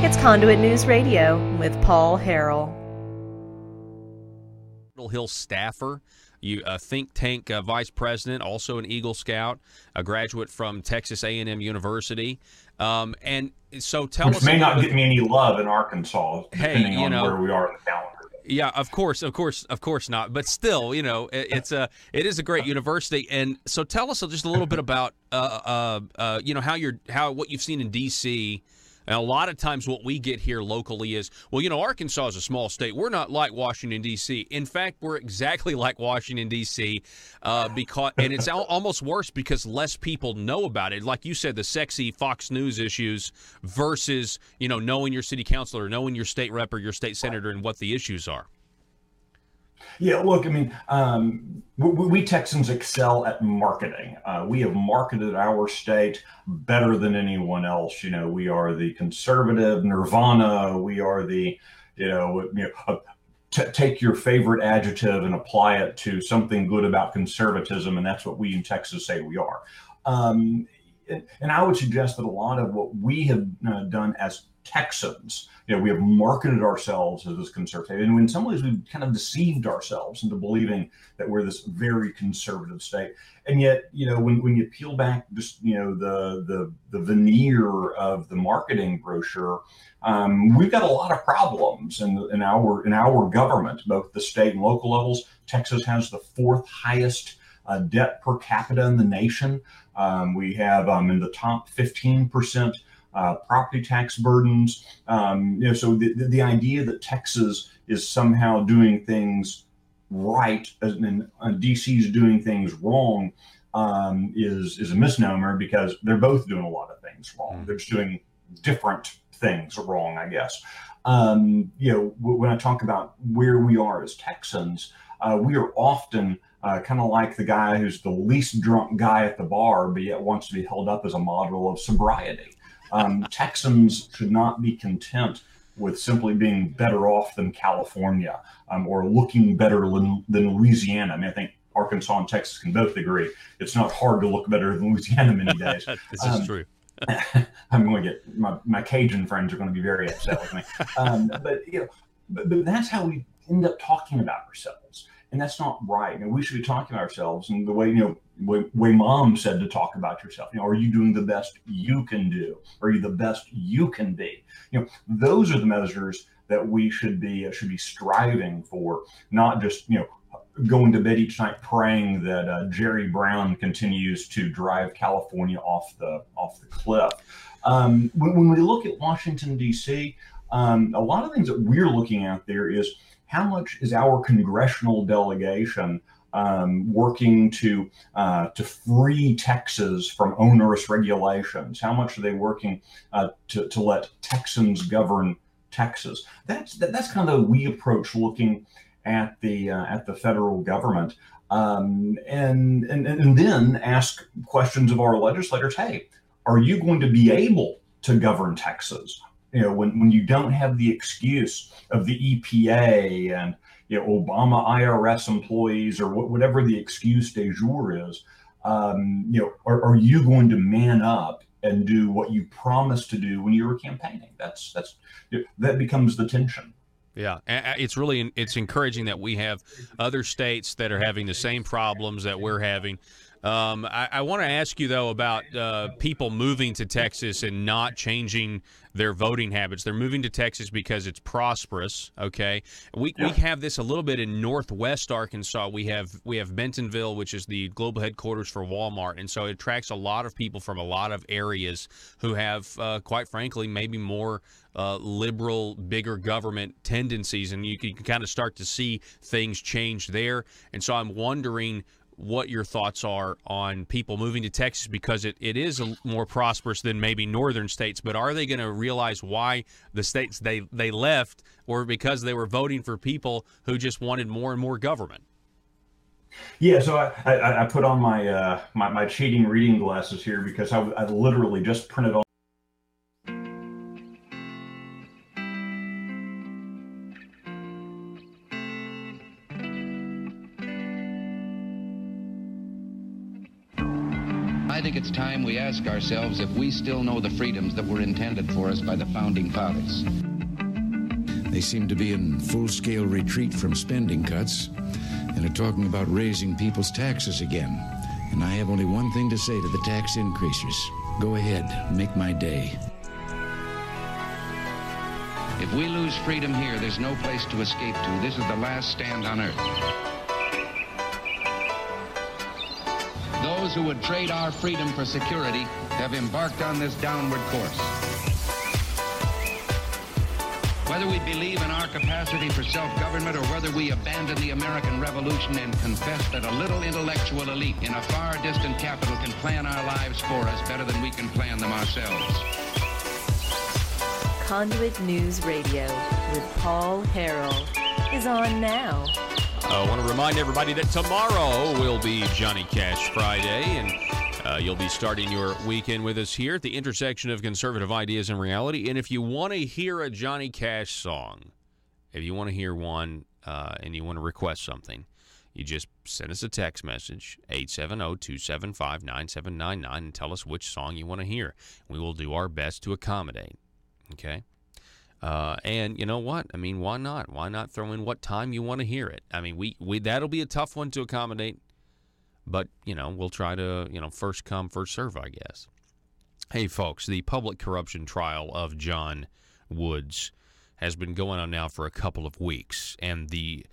[SPEAKER 5] It's Conduit News Radio with Paul Harrell.
[SPEAKER 1] Hill staffer, a think tank vice president, also an Eagle Scout, a graduate from Texas A&M University. And so tell us.
[SPEAKER 2] Which may not get me any love in Arkansas, depending on where we are in the calendar.
[SPEAKER 1] Yeah, of course not. But still, it is a great university. And so tell us just a little bit about, what you've seen in D.C. And a lot of times what we get here locally is, Arkansas is a small state. We're not like Washington, D.C. In fact, we're exactly like Washington, D.C. And it's almost worse because less people know about it. Like you said, the sexy Fox News issues versus, knowing your city councilor, knowing your state rep or your state senator and what the issues are.
[SPEAKER 2] Yeah, look, I mean, we Texans excel at marketing. We have marketed our state better than anyone else. You know, we are the conservative nirvana. We are the, take your favorite adjective and apply it to something good about conservatism, and that's what we in Texas say we are. And I would suggest that a lot of what we have done as Texans, we have marketed ourselves as this conservative, and in some ways we've kind of deceived ourselves into believing that we're this very conservative state. And yet, when you peel back just the veneer of the marketing brochure, we've got a lot of problems in our government, both the state and local levels. Texas has the 4th highest debt per capita in the nation. We have in the top 15% property tax burdens. So the idea that Texas is somehow doing things right and DC is doing things wrong is a misnomer, because they're both doing a lot of things wrong. They're just doing different things wrong, I guess. When I talk about where we are as Texans, we are often kind of like the guy who's the least drunk guy at the bar, but yet wants to be held up as a model of sobriety. Texans should not be content with simply being better off than California or looking better than Louisiana. I mean, I think Arkansas and Texas can both agree it's not hard to look better than Louisiana many days.
[SPEAKER 1] This is true.
[SPEAKER 2] I'm going to get my Cajun friends are going to be very upset with me. But that's how we end up talking about ourselves. And that's not right. We should be talking about ourselves in the way, way Mom said to talk about yourself. Are you doing the best you can do? Are you the best you can be? Those are the measures that we should be striving for, not just, going to bed each night praying that Jerry Brown continues to drive California off the cliff. When we look at Washington, D.C., a lot of things that we're looking at there is, how much is our congressional delegation working to free Texas from onerous regulations? How much are they working to let Texans govern Texas? That's kind of the we approach looking at the federal government, and then ask questions of our legislators. Hey, are you going to be able to govern Texas? When you don't have the excuse of the EPA and Obama IRS employees or whatever the excuse de jour is, are you going to man up and do what you promised to do when you were campaigning? That becomes the tension.
[SPEAKER 1] Yeah, it's encouraging that we have other states that are having the same problems that we're having. I want to ask you, though, about people moving to Texas and not changing their voting habits. They're moving to Texas because it's prosperous, okay? We have this a little bit in northwest Arkansas. We have Bentonville, which is the global headquarters for Walmart, and so it attracts a lot of people from a lot of areas who have, quite frankly, maybe more liberal, bigger government tendencies, and you can kind of start to see things change there. And so I'm wondering what your thoughts are on people moving to Texas, because it is more prosperous than maybe northern states, but are they going to realize why the states they left, or because they were voting for people who just wanted more and more government?
[SPEAKER 2] Yeah, so I put on my my cheating reading glasses here, because I literally just printed on.
[SPEAKER 3] I think it's time we ask ourselves if we still know the freedoms that were intended for us by the Founding Fathers.
[SPEAKER 4] They seem to be in full-scale retreat from spending cuts and are talking about raising people's taxes again. And I have only one thing to say to the tax increasers. Go ahead, make my day.
[SPEAKER 3] If we lose freedom here, there's no place to escape to. This is the last stand on earth. Those who would trade our freedom for security have embarked on this downward course. Whether we believe in our capacity for self-government or whether we abandon the American Revolution and confess that a little intellectual elite in a far distant capital can plan our lives for us better than we can plan them ourselves.
[SPEAKER 5] Conduit News Radio with Paul Harrell is on now
[SPEAKER 1] I want to remind everybody that tomorrow will be Johnny Cash Friday, and you'll be starting your weekend with us here at the intersection of conservative ideas and reality. And if you want to hear a Johnny Cash song, if you want to hear one and you want to request something, you just send us a text message, 870-275-9799, and tell us which song you want to hear. We will do our best to accommodate, okay? And you know what? I mean, why not? Why not throw in what time you want to hear it? I mean, we that'll be a tough one to accommodate, but, we'll try to, first come, first serve, I guess. Hey, folks, the public corruption trial of John Woods has been going on now for a couple of weeks, and the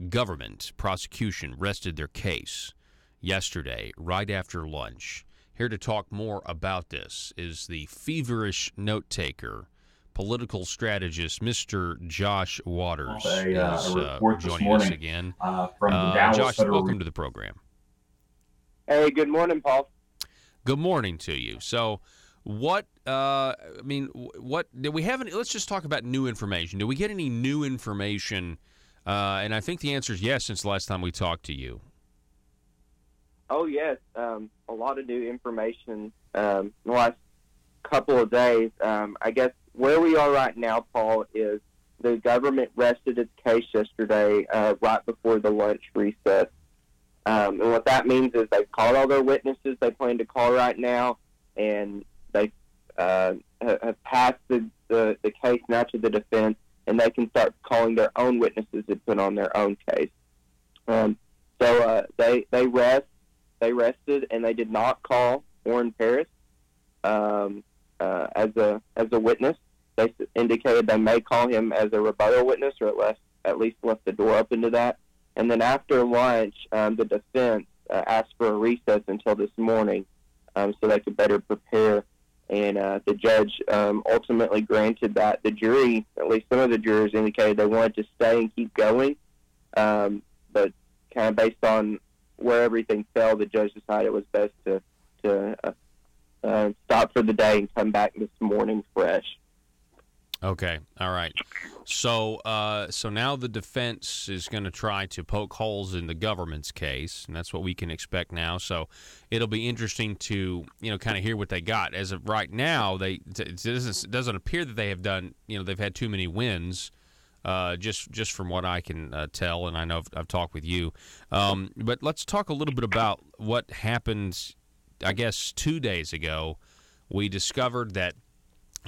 [SPEAKER 1] government prosecution rested their case yesterday right after lunch. Here to talk more about this is the feverish note-taker, political strategist, Mr. Josh Waters, is joining us again.
[SPEAKER 2] From the Dallas
[SPEAKER 1] Josh,
[SPEAKER 2] Federal
[SPEAKER 1] welcome to the program.
[SPEAKER 16] Hey, good morning, Paul.
[SPEAKER 1] Good morning to you. So, what did we have? Let's just talk about new information. Did we get any new information? And I think the answer is yes, since the last time we talked to you.
[SPEAKER 16] Oh, yes. A lot of new information in the last couple of days. I guess where we are right now, Paul, is the government rested its case yesterday right before the lunch recess. And what that means is they've called all their witnesses they plan to call right now, and they have passed the case now to the defense, and they can start calling their own witnesses and put on their own case. So they rested, and they did not call Warren Paris as a witness. They indicated they may call him as a rebuttal witness, or at least left the door open to that. And then after lunch, the defense asked for a recess until this morning so they could better prepare. And the judge ultimately granted that. The jury, at least some of the jurors, indicated they wanted to stay and keep going. But kind of based on where everything fell, the judge decided it was best to stop for the day and come back this morning fresh.
[SPEAKER 1] Okay, all right. So now the defense is going to try to poke holes in the government's case, and that's what we can expect now. So it'll be interesting to kind of hear what they got. As of right now, it doesn't appear that they have done. They've had too many wins, just from what I can tell, and I know I've talked with you. But let's talk a little bit about what happened. I guess 2 days ago, we discovered that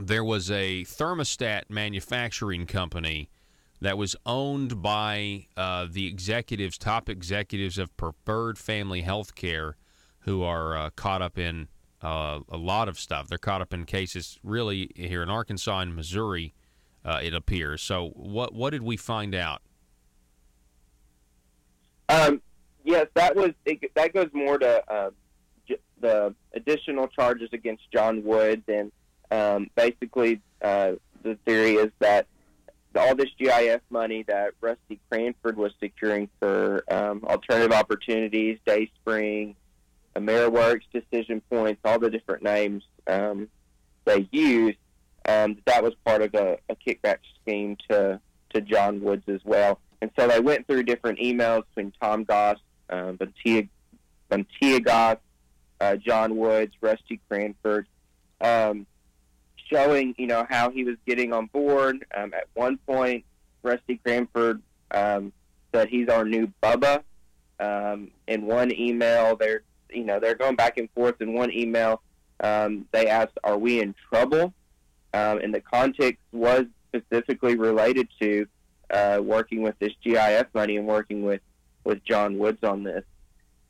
[SPEAKER 1] there was a thermostat manufacturing company that was owned by the top executives of Preferred Family Healthcare, who are caught up in a lot of stuff. They're caught up in cases really here in Arkansas and Missouri, it appears. So what did we find out?
[SPEAKER 16] Yes, that goes more to the additional charges against John Woods, and basically the theory is that all this GIF money that Rusty Cranford was securing for alternative opportunities, Dayspring, AmeriWorks, Decision Points, all the different names they used, that was part of a kickback scheme to John Woods as well. And so they went through different emails between Tom Goss, Buntia Goss, John Woods, Rusty Cranford, showing, how he was getting on board. At one point, Rusty Cranford said he's our new Bubba. In one email, they're going back and forth. In one email, they asked, "Are we in trouble?" And the context was specifically related to working with this GIF money and working with John Woods on this.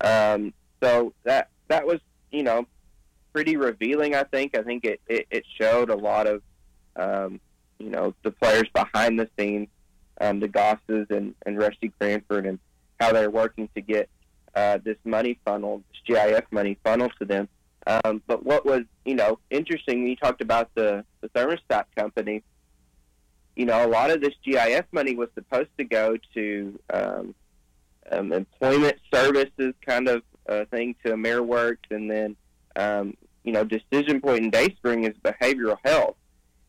[SPEAKER 16] So that was, pretty revealing, I think. I think it showed a lot of, the players behind the scenes, the Gosses and Rusty Cranford, and how they're working to get this money funneled, this GIF money funneled to them. But what was, interesting, you talked about the thermostat company. A lot of this GIF money was supposed to go to employment services kind of thing, to AmeriWorks, and then Decision Point and Dayspring is behavioral health.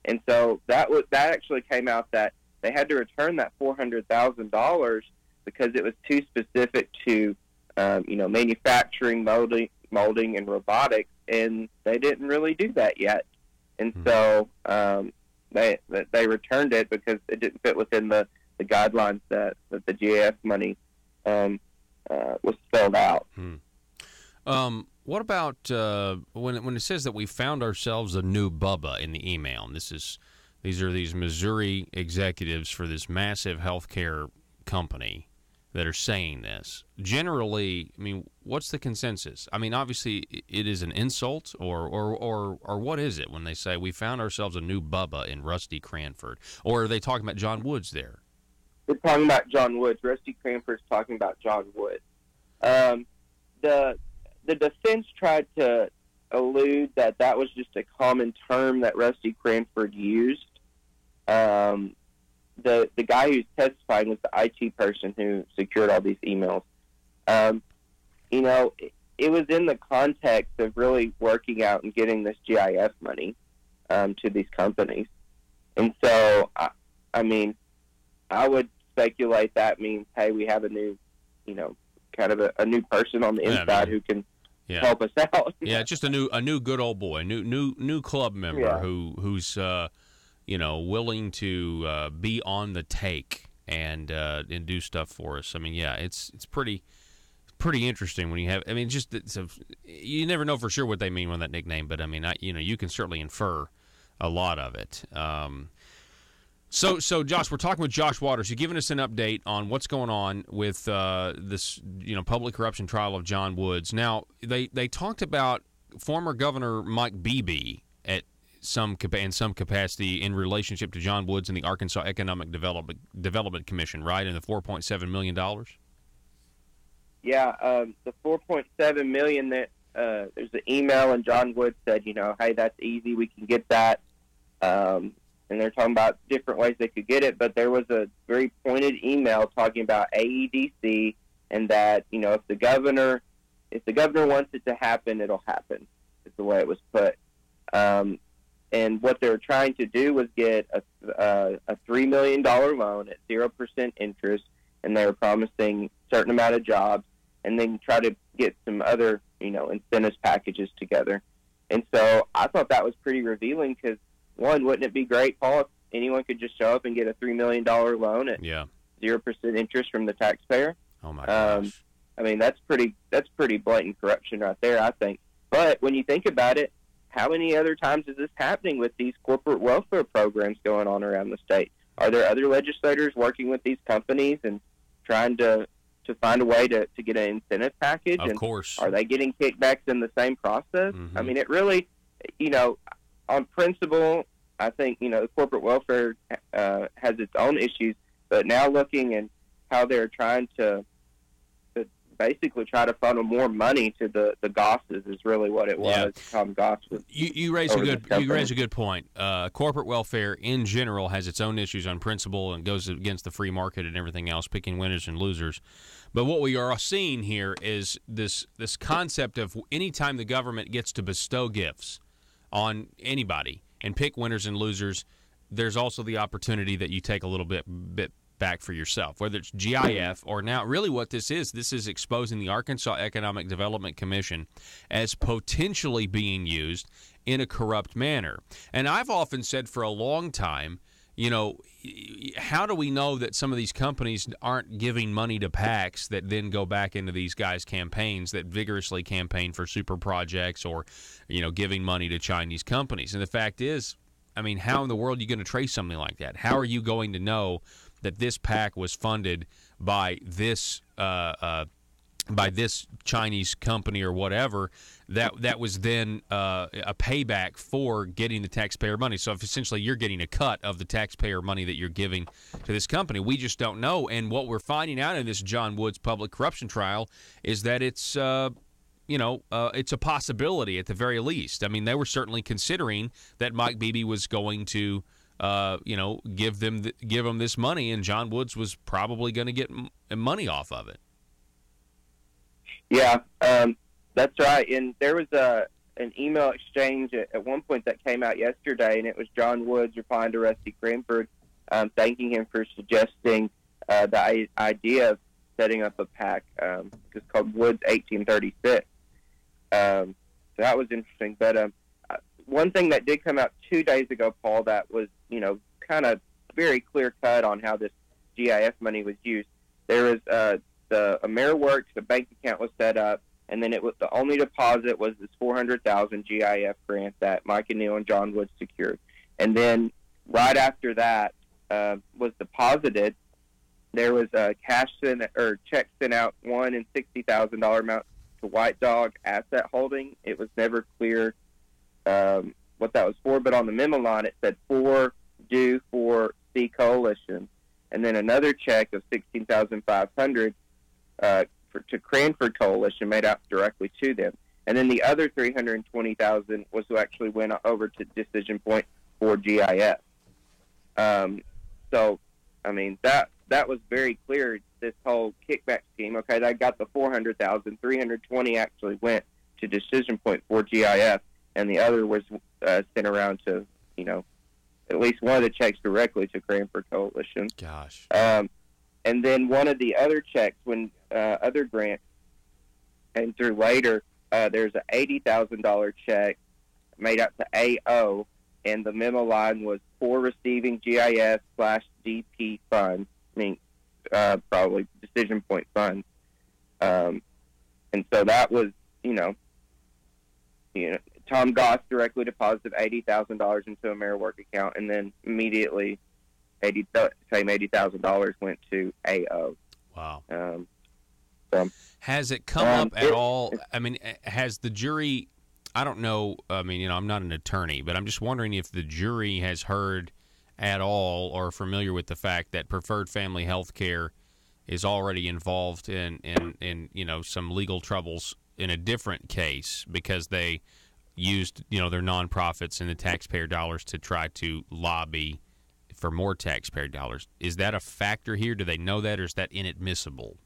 [SPEAKER 16] And so that actually came out that they had to return that $400,000 because it was too specific to, manufacturing, molding, and robotics, and they didn't really do that yet. And so they returned it because it didn't fit within the guidelines that the GAF money was spelled out.
[SPEAKER 1] What about when it says that we found ourselves a new Bubba in the email? And these are these Missouri executives for this massive healthcare company that are saying this. Generally, I mean, what's the consensus? I mean, obviously, it is an insult, or what is it when they say we found ourselves a new Bubba in Rusty Cranford? Or are they talking about John Woods there?
[SPEAKER 16] They're talking about John Woods. Rusty Cranford's talking about John Woods. The defense tried to allude that was just a common term that Rusty Cranford used. The guy who's testifying was the IT person who secured all these emails. It was in the context of really working out and getting this GIF money to these companies. And so, I would speculate that means, hey, we have a new, kind of a new person on the inside who can help us out.
[SPEAKER 1] Yeah, just a new good old boy, new club member who's willing to be on the take and do stuff for us. I mean, yeah, it's pretty interesting when you have. I mean, just you never know for sure what they mean with that nickname, but I mean, you can certainly infer a lot of it. So Josh, we're talking with Josh Waters. You're giving us an update on what's going on with this, public corruption trial of John Woods. Now, they talked about former Governor Mike Beebe in some capacity in relationship to John Woods and the Arkansas Economic Development Commission, right? And the $4.7 million.
[SPEAKER 16] Yeah, the $4.7 million that there's an email, and John Woods said, hey, that's easy, we can get that. And they're talking about different ways they could get it, but there was a very pointed email talking about AEDC and that, if the governor wants it to happen, it'll happen, is the way it was put. And what they were trying to do was get a $3 million loan at 0% interest, and they were promising a certain amount of jobs, and then try to get some other, incentives packages together. And so I thought that was pretty revealing because, one, wouldn't it be great, Paul, if anyone could just show up and get a $3 million loan at 0% interest from the taxpayer?
[SPEAKER 1] Oh my gosh!
[SPEAKER 16] I mean, that's pretty blatant corruption right there, I think. But when you think about it, how many other times is this happening with these corporate welfare programs going on around the state? Are there other legislators working with these companies and trying to find a way to get an incentive package?
[SPEAKER 1] Of course.
[SPEAKER 16] Are they getting kickbacks in the same process?
[SPEAKER 1] Mm-hmm.
[SPEAKER 16] I mean, it really, on principle, I think, the corporate welfare has its own issues, but now looking at how they're trying to basically try to funnel more money to the Gosses is really what it was. Tom Goss was.
[SPEAKER 1] You raise a good point. Corporate welfare in general has its own issues on principle and goes against the free market and everything else, picking winners and losers. But what we are seeing here is this concept of anytime the government gets to bestow gifts on anybody and pick winners and losers, there's also the opportunity that you take a little bit back for yourself, whether it's GIF or now really what this is exposing the Arkansas Economic Development Commission as potentially being used in a corrupt manner. And I've often said for a long time, how do we know that some of these companies aren't giving money to PACs that then go back into these guys' campaigns that vigorously campaign for super projects or, giving money to Chinese companies? And the fact is, I mean, how in the world are you going to trace something like that? How are you going to know that this PAC was funded by this Chinese company or whatever that was then a payback for getting the taxpayer money? So if essentially you're getting a cut of the taxpayer money that you're giving to this company, we just don't know. And what we're finding out in this John Woods public corruption trial is that it's it's a possibility at the very least. I mean, they were certainly considering that Mike Beebe was going to give them this money, and John Woods was probably going to get money off of it.
[SPEAKER 16] Yeah, that's right. And there was an email exchange at one point that came out yesterday, and it was John Woods replying to Rusty Cranford, thanking him for suggesting the idea of setting up a PAC. It's called Woods 1836. So that was interesting. But one thing that did come out 2 days ago, Paul, that was, kind of very clear cut on how this GIF money was used. There was the AmeriWorks, the bank account was set up, and then it was the only deposit was this $400,000 GIF grant that Mike and Neil and John Woods secured. And then right after that was deposited, there was a check sent out $1,060,000 and $60,000 amount to White Dog Asset Holding. It was never clear what that was for, but on the memo line it said due for C Coalition, and then another check of $16,500 to Cranford Coalition made out directly to them, and then the other $320,000 was who actually went over to Decision Point for GIS. So, I mean that was very clear. This whole kickback scheme. Okay, they got the $400,000, $320,000 actually went to Decision Point for GIS, and the other was sent around to at least one of the checks directly to Cranford Coalition.
[SPEAKER 1] Gosh.
[SPEAKER 16] And then one of the other checks, when other grants came through later, there's an $80,000 check made out to AO, and the memo line was for receiving GIS/DP funds. I mean, probably Decision Point funds. And so that was, Tom Goss directly deposited $80,000 into a AmeriWork account, and then immediately $80,000 went to AO.
[SPEAKER 1] Wow.
[SPEAKER 16] So,
[SPEAKER 1] has it come up at all? I mean, has the jury? I don't know. I mean, I'm not an attorney, but I'm just wondering if the jury has heard at all or familiar with the fact that Preferred Family Health Care is already involved in some legal troubles in a different case because they used their nonprofits and the taxpayer dollars to try to lobby for more taxpayer dollars. Is that a factor here? Do they know that, or is that inadmissible?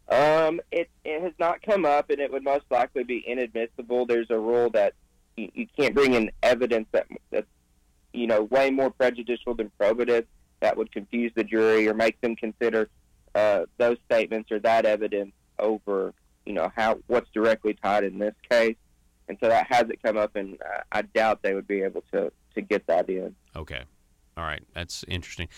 [SPEAKER 16] It has not come up, and it would most likely be inadmissible. There's a rule that you can't bring in evidence that's way more prejudicial than probative that would confuse the jury or make them consider those statements or that evidence over what's directly tied in this case. And so that hasn't come up, and I doubt they would be able to get that in.
[SPEAKER 1] Okay. All right. That's interesting.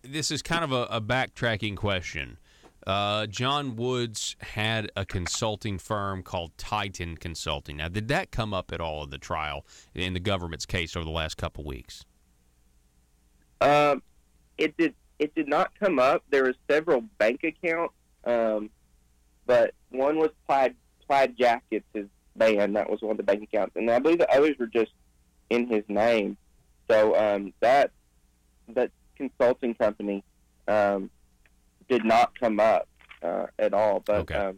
[SPEAKER 1] This is kind of a backtracking question. John Woods had a consulting firm called Titan Consulting. Now, did that come up at all in the trial in the government's case over the last couple weeks?
[SPEAKER 16] It did not come up. There were several bank accounts, but one was Plaid Jackets, his band. That was one of the bank accounts, and I believe the others were just in his name. So that consulting company did not come up at all. But
[SPEAKER 1] okay.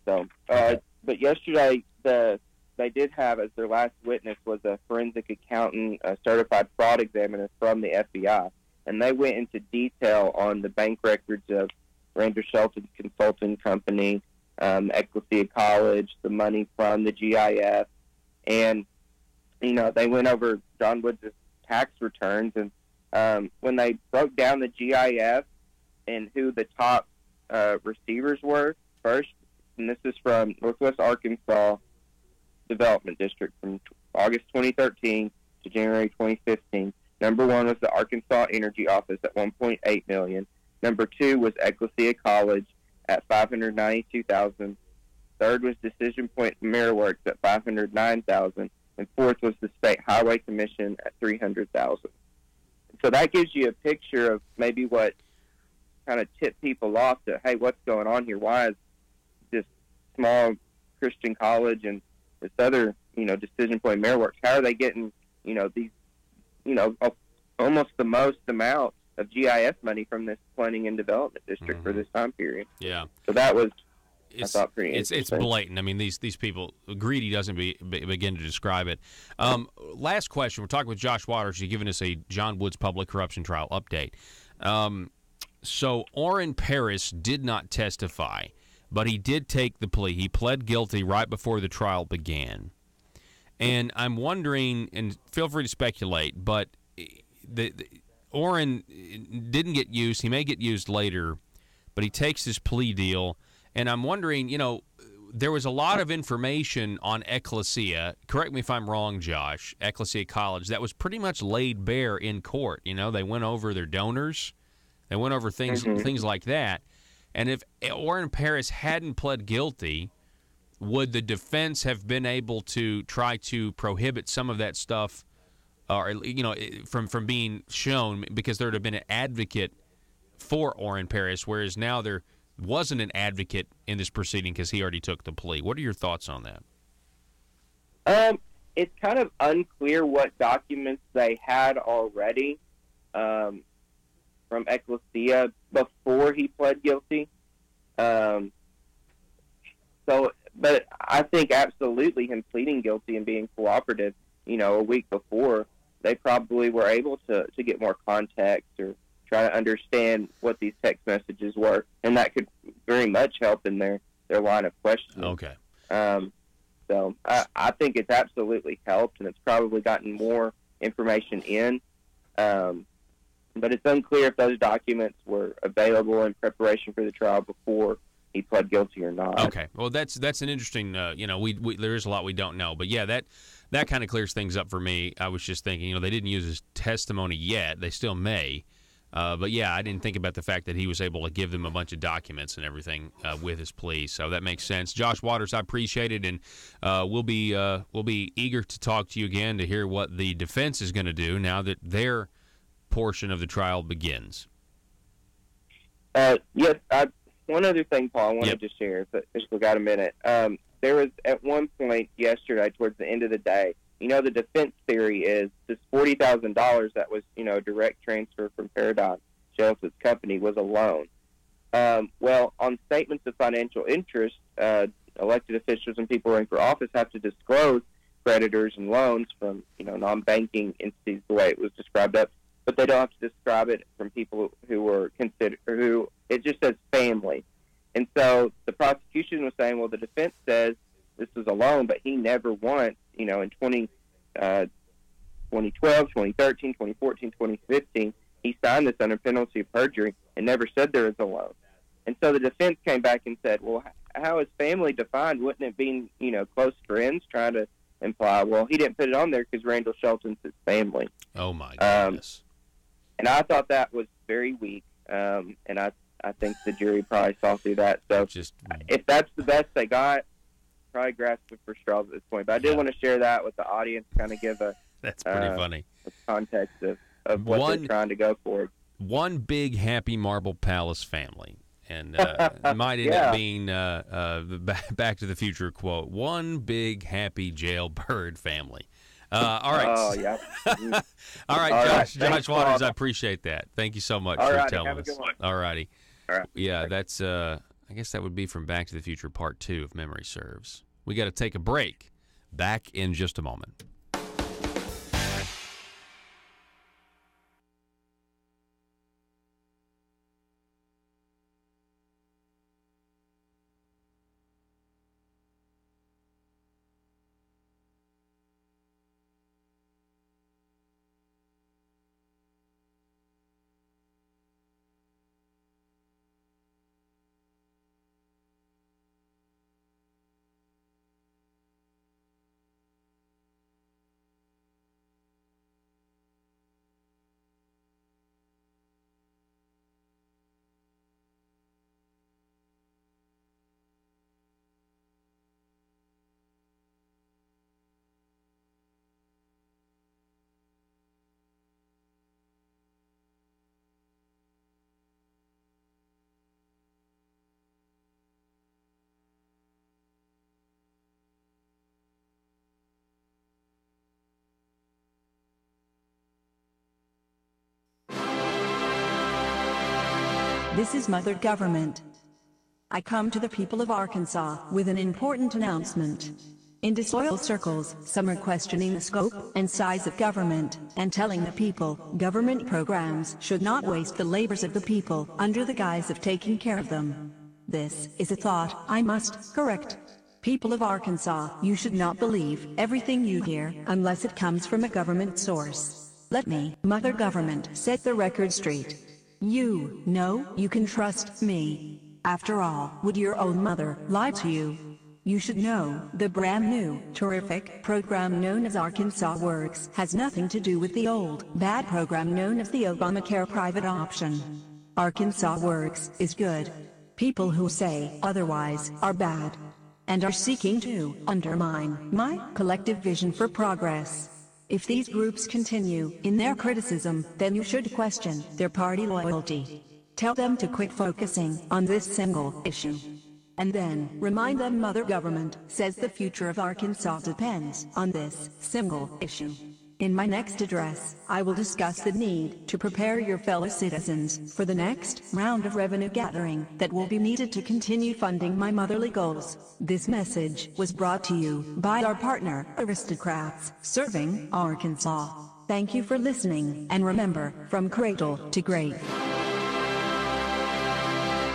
[SPEAKER 16] But yesterday they did have as their last witness was a forensic accountant, a certified fraud examiner from the FBI, and they went into detail on the bank records of Ranger Shelton's consulting company, Ecclesia College, the money from the GIF, and they went over John Woods' tax returns, and when they broke down the GIF and who the top receivers were first, and this is from Northwest Arkansas Development District from August 2013 to January 2015. Number one was the Arkansas Energy Office at $1.8 million. Number two was Ecclesia College at $592,000. Third was Decision Point AmeriWorks at $509,000, and fourth was the State Highway Commission at $300,000. So that gives you a picture of maybe what kind of tipped people off to, hey, what's going on here? Why is this small Christian college and this other, Decision Point AmeriWorks, how are they getting, these, almost the most amount of GIS money from this planning and development district for this time period?
[SPEAKER 1] Yeah.
[SPEAKER 16] So that was, I thought, pretty interesting.
[SPEAKER 1] It's blatant. I mean, these people, greedy doesn't begin to describe it. Last question. We're talking with Josh Waters. He's giving us a John Woods public corruption trial update. So Orrin Paris did not testify, but he did take the plea. He pled guilty right before the trial began. And I'm wondering, and feel free to speculate, but Orrin didn't get used. He may get used later but he takes this plea deal. And I'm wondering, there was a lot of information on Ecclesia. Correct me if I'm wrong, Josh. Ecclesia College that was pretty much laid bare in court. They went over their donors, they went over things like that. And if Orrin Paris hadn't pled guilty, would the defense have been able to try to prohibit some of that stuff, or from being shown, because there would have been an advocate for Orrin Paris, whereas now there wasn't an advocate in this proceeding because he already took the plea. What are your thoughts on that?
[SPEAKER 16] It's kind of unclear what documents they had already from Ecclesia before he pled guilty. But I think absolutely him pleading guilty and being cooperative, a week before, they probably were able to get more context or try to understand what these text messages were, and that could very much help in their line of questioning.
[SPEAKER 1] Okay.
[SPEAKER 16] So I think it's absolutely helped, and it's probably gotten more information in. But it's unclear if those documents were available in preparation for the trial before he pled guilty or not.
[SPEAKER 1] Okay. Well, that's an interesting. We there is a lot we don't know, but yeah, that kind of clears things up for me. I was just thinking, they didn't use his testimony yet. They still may. But yeah, I didn't think about the fact that he was able to give them a bunch of documents and everything with his plea. So that makes sense. Josh Waters, I appreciate it, and we'll be eager to talk to you again to hear what the defense is going to do now that their portion of the trial begins.
[SPEAKER 16] Yes. One other thing, Paul, I wanted to share, if we got a minute. There was at one point yesterday, towards the end of the day, the defense theory is this $40,000 that was, a direct transfer from Paradigm Shelton's company was a loan. Well, on statements of financial interest, elected officials and people running for office have to disclose creditors and loans from, non-banking entities the way it was described up, but they don't have to describe it from people who were considered, who it just says family. And so the prosecution was saying, well, the defense says this was a loan, but he never once, in 2012, 2013, 2014, 2015, he signed this under penalty of perjury and never said there was a loan. And so the defense came back and said, well, how is family defined? Wouldn't it be, close friends, trying to imply, well, he didn't put it on there because Randall Shelton's his family.
[SPEAKER 1] Oh, my goodness.
[SPEAKER 16] And I thought that was very weak, and I think the jury probably saw through that. So if that's the best they got, probably grasping for straws at this point. But I did want to share that with the audience, kind of give
[SPEAKER 1] that's pretty funny
[SPEAKER 16] context of what they're trying to go for.
[SPEAKER 1] One big happy Marble Palace family, and it might end up being the Back to the Future quote: "One big happy jailbird family." All right.
[SPEAKER 16] Oh yeah.
[SPEAKER 1] All right, Josh Waters, I appreciate that. Thank you so much for telling us. All righty.
[SPEAKER 16] All right.
[SPEAKER 1] Yeah, that's. I guess that would be from Back to the Future Part 2, if memory serves. We got to take a break. Back in just a moment.
[SPEAKER 17] This is Mother Government. I come to the people of Arkansas with an important announcement. In disloyal circles, some are questioning the scope and size of government and telling the people government programs should not waste the labors of the people under the guise of taking care of them. This is a thought I must correct. People of Arkansas, you should not believe everything you hear unless it comes from a government source. Let me, Mother Government, set the record straight. You know you can trust me. After all, would your own mother lie to you? You should know the brand new, terrific program known as Arkansas Works has nothing to do with the old, bad program known as the Obamacare private option. Arkansas Works is good. People who say otherwise are bad and are seeking to undermine my collective vision for progress. If these groups continue in their criticism, then you should question their party loyalty. Tell them to quit focusing on this single issue. And then remind them Mother Government says the future of Arkansas depends on this single issue. In my next address, I will discuss the need to prepare your fellow citizens for the next round of revenue gathering that will be needed to continue funding my motherly goals. This message was brought to you by our partner, Aristocrats, serving Arkansas. Thank you for listening, and remember, from cradle to grave.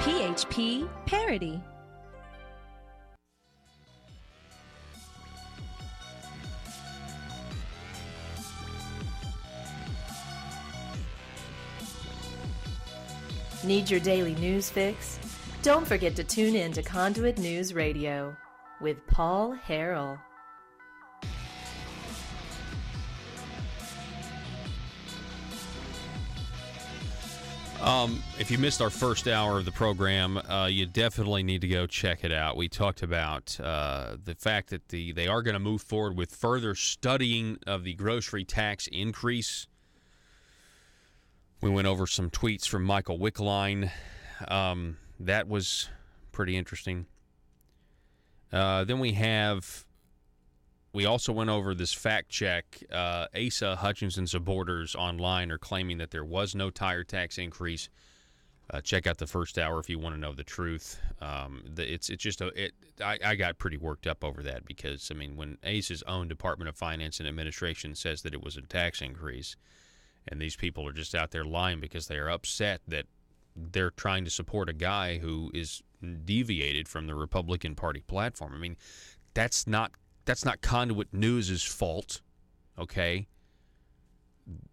[SPEAKER 8] PHP Parody.
[SPEAKER 5] Need your daily news fix? Don't forget to tune in to Conduit News Radio with Paul Harrell.
[SPEAKER 1] If you missed our first hour of the program, you definitely need to go check it out. We talked about the fact that they are going to move forward with further studying of the grocery tax increase. We went over some tweets from Michael Wickline. That was pretty interesting. Then we also went over this fact check. Asa Hutchinson's supporters online are claiming that there was no tire tax increase. Check out the first hour if you want to know the truth. I got pretty worked up over that because, I mean, when Asa's own Department of Finance and Administration says that it was a tax increase, and these people are just out there lying because they are upset that they're trying to support a guy who is deviated from the Republican Party platform. I mean, that's not Conduit News' fault, okay?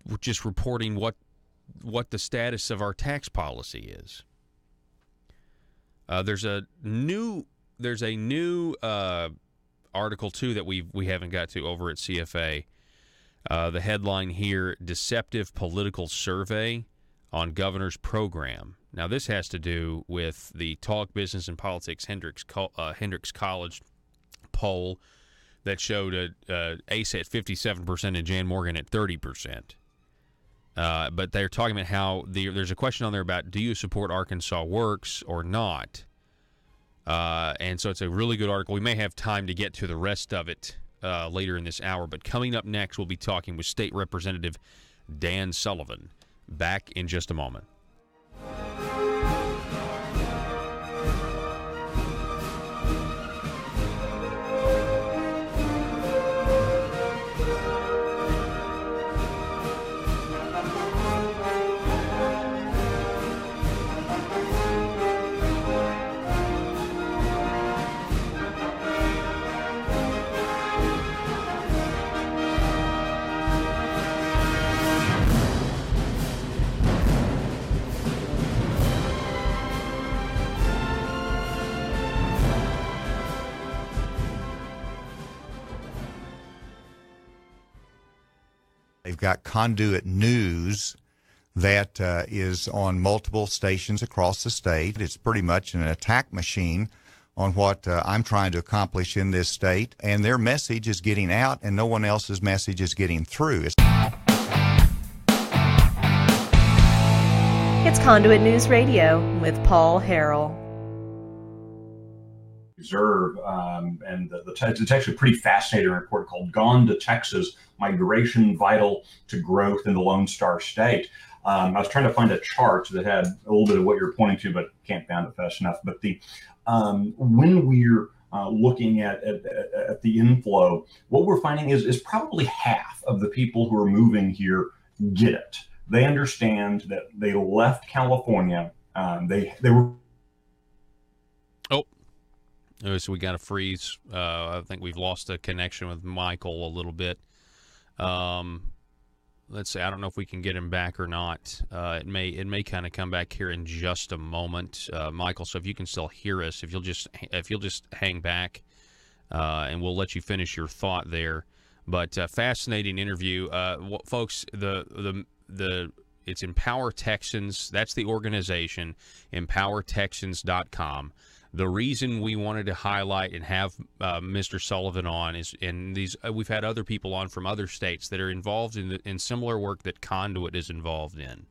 [SPEAKER 1] We're just reporting what the status of our tax policy is. There's a new article too that we haven't got to over at CFA. The headline here: Deceptive Political Survey on Governor's Program. Now, this has to do with the Talk Business and Politics Hendricks College poll that showed Asa at 57% and Jan Morgan at 30%. But they're talking about how there's a question on there about, do you support Arkansas Works or not? And so it's a really good article. We may have time to get to the rest of it later in this hour, but coming up next, we'll be talking with State Representative Dan Sullivan. Back in just a moment.
[SPEAKER 9] They've got Conduit News that is on multiple stations across the state. It's pretty much an attack machine on what I'm trying to accomplish in this state, and their message is getting out, and no one else's message is getting through.
[SPEAKER 5] It's Conduit News Radio with Paul Harrell.
[SPEAKER 2] Reserve, and it's actually a pretty fascinating report called Gone to Texas, Migration Vital to Growth in the Lone Star State. I was trying to find a chart that had a little bit of what you're pointing to, but can't find it fast enough. But when we're looking at the inflow, what we're finding is probably half of the people who are moving here get it. They understand that they left California. They were.
[SPEAKER 1] So we got a freeze. I think we've lost a connection with Michael a little bit. Let let's see. I don't know if we can get him back or not. It may kind of come back here in just a moment, Michael. So if you can still hear us, if you'll just hang back, and we'll let you finish your thought there. But fascinating interview, folks. It's Empower Texans. That's the organization, EmpowerTexans.com. The reason we wanted to highlight and have Mr. Sullivan on is, we've had other people on from other states that are involved in similar work that Conduit is involved in.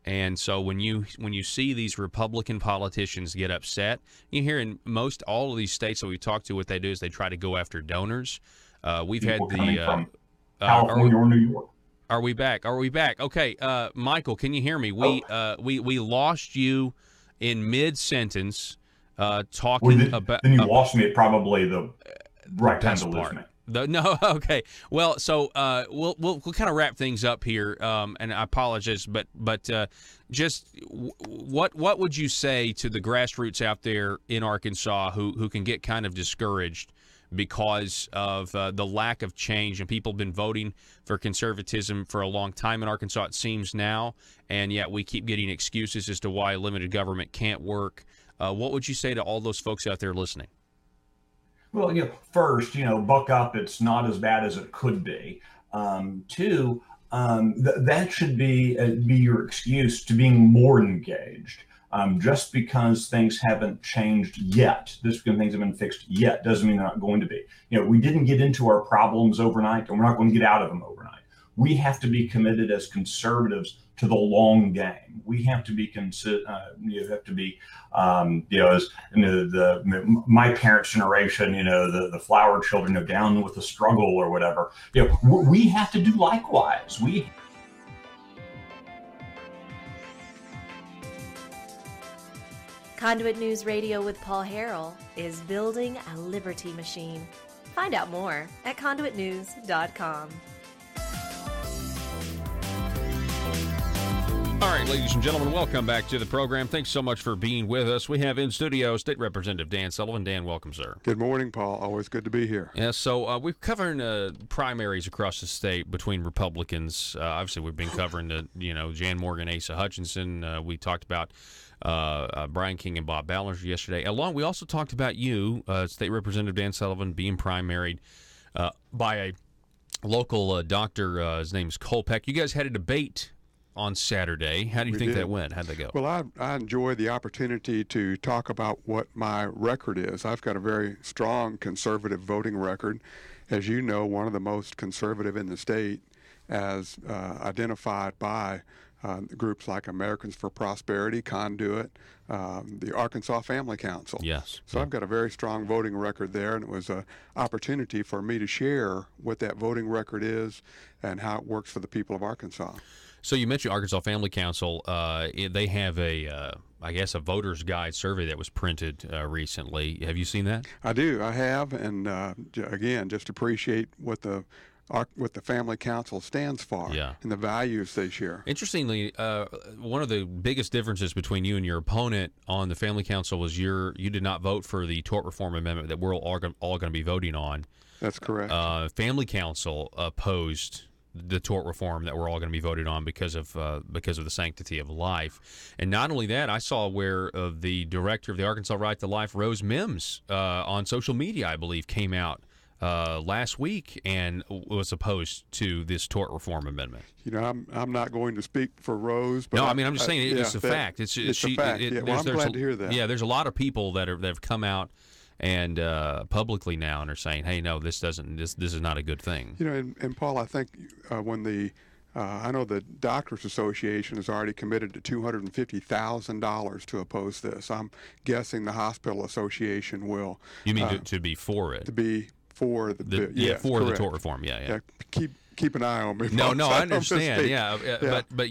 [SPEAKER 1] And so when you see these Republican politicians get upset, you hear in all of these states that we talk to, what they do is they try to go after donors. We've had
[SPEAKER 2] from California or New York.
[SPEAKER 1] Are we back? Okay, Michael, can you hear me? We lost you in mid-sentence talking about.
[SPEAKER 2] Then you lost me at probably the right time to lose me.
[SPEAKER 1] No, okay. Well, so we'll kind of wrap things up here, and I apologize, but just what would you say to the grassroots out there in Arkansas who can get kind of discouraged because of the lack of change, and people have been voting for conservatism for a long time in Arkansas, it seems now, and yet we keep getting excuses as to why limited government can't work. What would you say to all those folks out there listening?
[SPEAKER 2] Well, first, buck up. It's not as bad as it could be. Two, that should be your excuse to being more engaged. Just because things haven't changed yet, just because things have been fixed yet, doesn't mean they're not going to be. We didn't get into our problems overnight, and we're not going to get out of them overnight. We have to be committed as conservatives to the long game. We have to be my parents' generation, the flower children, down with the struggle or whatever. We have to do likewise.
[SPEAKER 5] Conduit News Radio with Paul Harrell is building a liberty machine. Find out more at conduitnews.com.
[SPEAKER 1] All right, ladies and gentlemen, welcome back to the program. Thanks so much for being with us. We have in studio State Representative Dan Sullivan. Dan, welcome, sir.
[SPEAKER 18] Good morning, Paul. Always good to be here.
[SPEAKER 1] Yeah, so we're covering primaries across the state between Republicans. Obviously, we've been covering Jan Morgan, Asa Hutchinson. We talked about Brian King and Bob Ballinger yesterday. We also talked about you, State Representative Dan Sullivan, being primaried by a local doctor. His name's Colpeck. You guys had a debate on Saturday. How do you think that went? How'd they go?
[SPEAKER 18] Well, I enjoy the opportunity to talk about what my record is. I've got a very strong conservative voting record. As you know, one of the most conservative in the state, as identified by groups like Americans for Prosperity, Conduit, the Arkansas Family Council.
[SPEAKER 1] Yes.
[SPEAKER 18] So I've got a very strong voting record there, and it was an opportunity for me to share what that voting record is and how it works for the people of Arkansas.
[SPEAKER 1] So you mentioned Arkansas Family Council. They have a voter's guide survey that was printed recently. Have you seen that?
[SPEAKER 18] I do. I have, and again, just appreciate what the Family Council stands for and the values they share.
[SPEAKER 1] Interestingly, one of the biggest differences between you and your opponent on the Family Council was you did not vote for the tort reform amendment that we're all going to be voting on.
[SPEAKER 18] That's correct.
[SPEAKER 1] Family Council opposed the tort reform that we're all going to be voting on because of the sanctity of life. And not only that, I saw where the director of the Arkansas Right to Life, Rose Mims, on social media, I believe, came out last week and was opposed to this tort reform amendment.
[SPEAKER 18] I'm not going to speak for Rose, but
[SPEAKER 1] no, I'm just saying it's a fact.
[SPEAKER 18] It's a fact. I'm glad to hear that.
[SPEAKER 1] Yeah, there's a lot of people that have come out and publicly now and are saying, hey, no, this is not a good thing.
[SPEAKER 18] And Paul, I think when I know the Doctors Association has already committed to $250,000 to oppose this. I'm guessing the Hospital Association will.
[SPEAKER 1] You mean to be for it?
[SPEAKER 18] To be for the
[SPEAKER 1] tort reform. Yeah.
[SPEAKER 18] Keep an eye on me.
[SPEAKER 1] No, I understand. But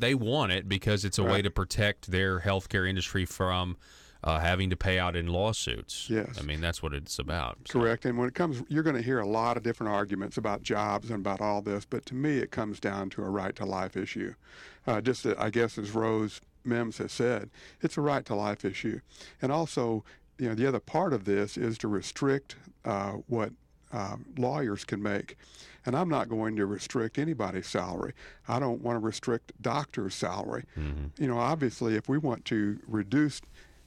[SPEAKER 1] they want it because it's a way to protect their healthcare industry from having to pay out in lawsuits.
[SPEAKER 18] Yes.
[SPEAKER 1] I mean, that's what it's about.
[SPEAKER 18] Correct. And when it comes, you're going to hear a lot of different arguments about jobs and about all this, but to me it comes down to a right to life issue. I guess as Rose Mims has said, it's a right to life issue. And also, the other part of this is to restrict what lawyers can make. And I'm not going to restrict anybody's salary. I don't want to restrict doctors' salary. You know, obviously, if we want to reduce